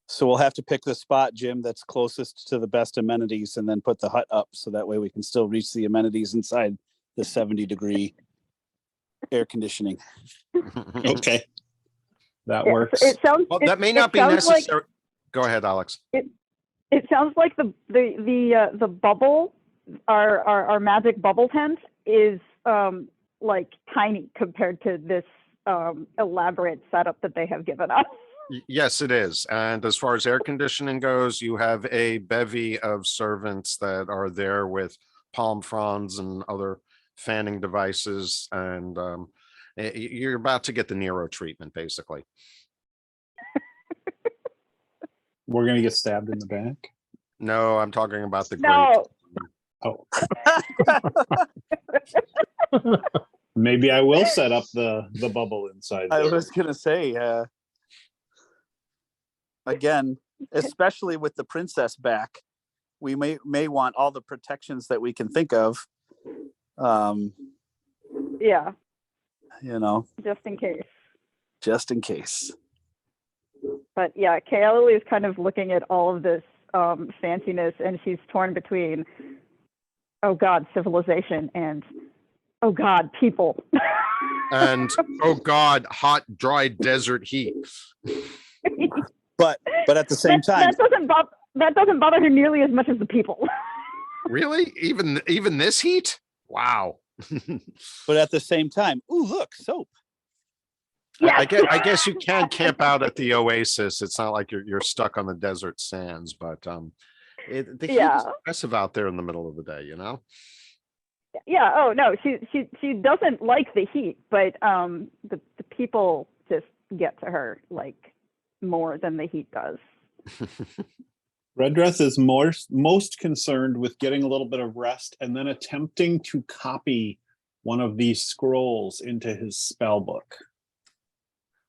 So we'll have to pick the spot, Jim, that's closest to the best amenities, and then put the hut up so that way we can still reach the amenities inside the 70-degree air conditioning.
Okay. That
Yeah,
works.
so it sounds.
Well,
it-
that may
it
not be
sounds like-
necessary. Go ahead, Alex.
It sounds like the bubble, our magic bubble tent is like tiny compared to this elaborate setup that they have given us.
Yes, it is. And as far as air conditioning goes, you have a bevy of servants that are there with palm fronds and other fanning devices. And you're about to get the Nero treatment, basically.
We're gonna get stabbed in the back.
No, I'm talking about the
No.
Oh. Maybe I will set up the bubble inside.
I
there.
was gonna say, again, especially with the princess back, we may want all the protections that we can think of.
Yeah,
You know,
just in case.
just in case.
But yeah, Kayla is kind of looking at all of this fanciness, and she's torn between, oh God, civilization, and oh God, people.
And oh God, hot, dry desert heat.
But at the same time,
that doesn't bother her nearly as much as the people.
Really? Even this heat? Wow.
but at the same time, ooh, look, soap.
I guess you can camp out at the oasis. It's not like you're stuck on the desert sands, but the heat
Yeah.
is oppressive out there in the middle of the day, you know?
Yeah. Oh no, she doesn't like the heat, but the people just get to her like more than the heat does.
Redress is most concerned with getting a little bit of rest and then attempting to copy one of these scrolls into his spell book.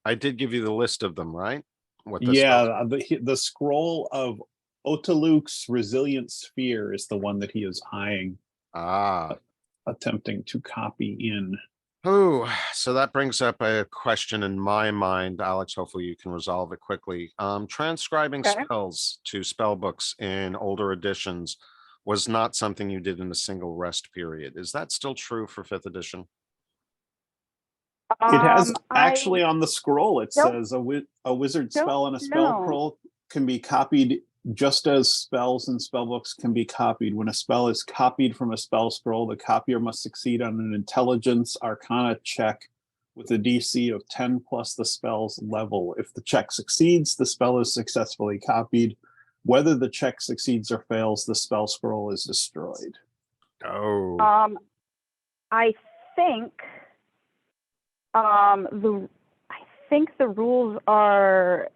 I did give you the list of them, right? What the
Yeah, the scroll of Otaluk's resilient sphere is the one that he is eyeing, attempting to copy in.
Oh, so that brings up a question in my mind, Alex. Hopefully you can resolve it quickly. Transcribing
Okay.
spells to spell books in older editions was not something you did in a single rest period. Is that still true for 5th edition?
It has
I
actually on the scroll, it
don't-
says a wizard
don't
spell and a spell
know.
scroll can be copied just as spells and spell books can be copied. When a spell is copied from a spell scroll, the copier must succeed on an intelligence arcana check with a DC of 10 plus the spell's level. If the check succeeds, the spell is successfully copied. Whether the check succeeds or fails, the spell scroll is destroyed.
Oh,
I think the rules are,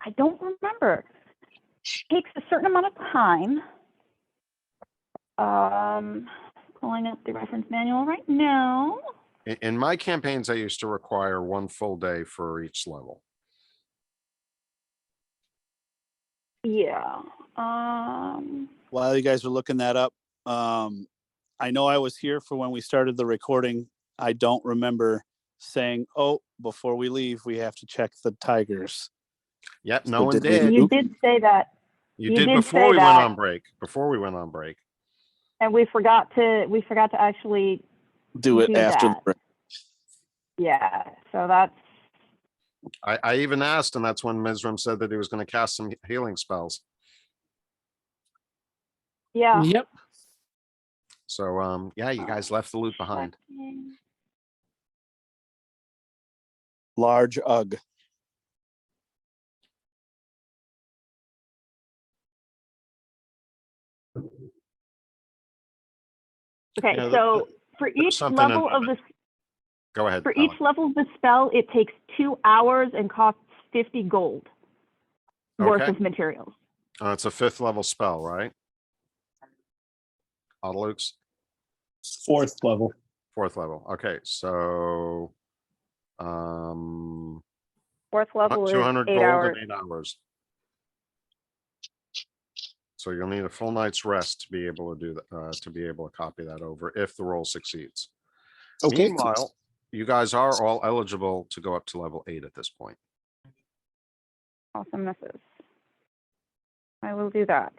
I don't remember. It takes a certain amount of time. Pulling up the reference manual right now.
in my campaigns, I used to require 1 full day for each level.
Yeah.
While you guys are looking that up, I know I was here for when we started the recording. I don't remember saying, "Oh, before we leave, we have to check the tigers."
Yep,
So
no one
did we
did.
do-
You did say that,
You
you
did
did
before
say
we went
that.
on break. Before we went on break.
and we forgot to actually
Do it
do
after the
that.
break.
Yeah, so that's
I even asked, and that's when Mizram said that he was going to cast some healing spells.
yeah.
Yep.
So yeah, you guys left the loot behind.
Checking.
Large UG.
Okay,
Yeah,
so for each
something in
level of the
Go ahead.
for
Alex.
each level of the spell, it takes 2 hours and costs 50 gold worth
Okay.
of materials.
It's a 5th level spell, right? Autolux,
4th level.
4th level. Okay, so
4th level is
200
8
gold
hours.
in 8 hours. So you'll need a full night's rest to be able to do that, to be able to copy that over if the roll succeeds.
Okay.
Meanwhile, you guys are all eligible to go up to level 8 at this point.
Awesomenesses. I will do that.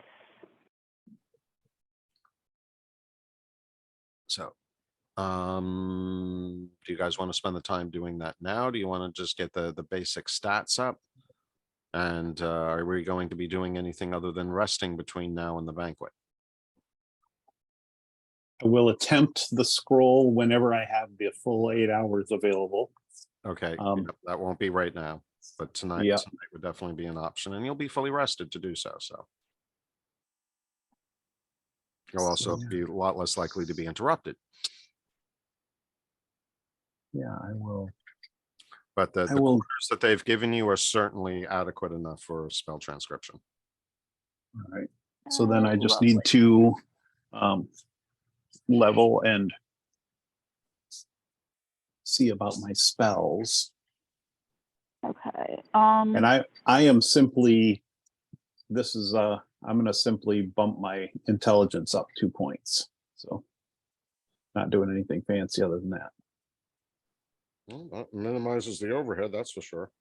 So, do you guys want to spend the time doing that now? Do you want to just get the basic stats up? And are we going to be doing anything other than resting between now and the banquet?
I will attempt the scroll whenever I have the full 8 hours available.
Okay,
Um,
yep, that won't be right now, but tonight,
Yeah.
tonight would definitely be an option, and you'll be fully rested to do so. So you'll also be a lot less likely to be interrupted.
Yeah, I will.
But the
I will.
quarters that they've given you are certainly adequate enough for spell transcription.
All right. So then I just
Lovely.
need to level and see about my spells.
Okay.
And I am simply, this is I'm gonna simply bump my intelligence up 2 points. So not doing anything fancy other than that.
Well, that minimizes the overhead, that's for sure.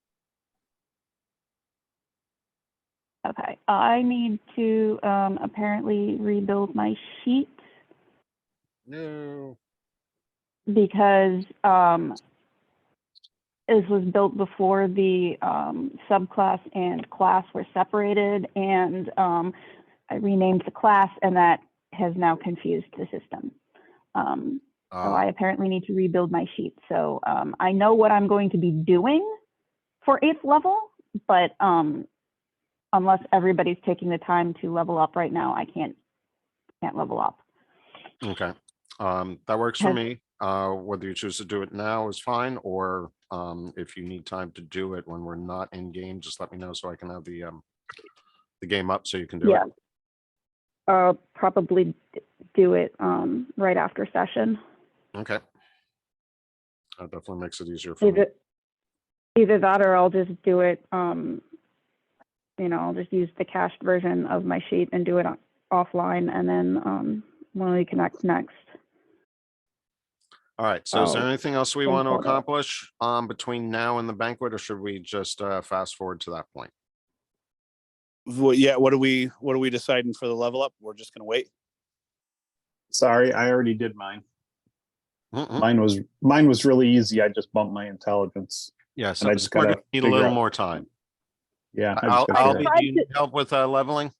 Okay. I need to apparently rebuild my sheet
No.
because this was built before the subclass and class were separated, and I renamed the class, and that has now confused the system. So I apparently need to rebuild my sheet. So I know what I'm going to be doing for 8th level, but unless everybody's taking the time to level up right now, I can't level up.
Okay, that works for
Has-
me. Whether you choose to do it now is fine, or if you need time to do it when we're not in game, just let me know so I can have the game up so you can do
Yeah.
it.
Probably do it right after session.
Okay. That definitely makes it easier for me.
Either that or I'll just do it, I'll just use the cached version of my sheet and do it offline, and then when we connect next.
All right, so is there
Oh,
anything else we
think
want to
about it.
accomplish between now and the banquet, or should we just fast forward to that point?
Well, yeah, what are we deciding for the level up? We're just gonna wait.
Sorry, I already did mine.
Mm-mm.
Mine was really easy. I just bumped my intelligence.
Yeah,
And
so
I just
we're
gotta
gonna need a
figure
little
out-
more time.
Yeah, I just gotta
I'll
figure
be,
out-
do you need help with leveling?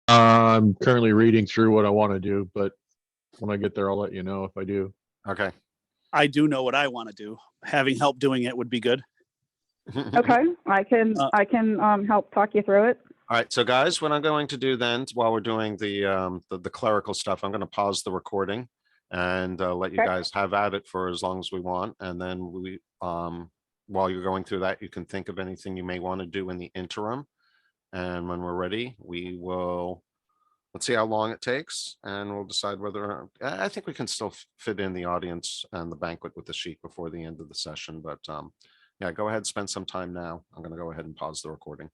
I'm currently reading through what I want to do, but when I get there, I'll let you know if I do.
Okay.
I do know what I want to do. Having help doing it would be good.
Okay, I can help talk you through it.
All right, so guys, what I'm going to do then, while we're doing the clerical stuff, I'm going to pause the recording and let you
Okay.
guys have at it for as long as we want, and then we while you're going through that, you can think of anything you may want to do in the interim, and when we're ready, we will. Let's see how long it takes, and we'll decide whether I think we can still fit in the audience and the banquet with the sheet before the end of the session. But yeah, go ahead, spend some time now. I'm going to go ahead and pause the recording.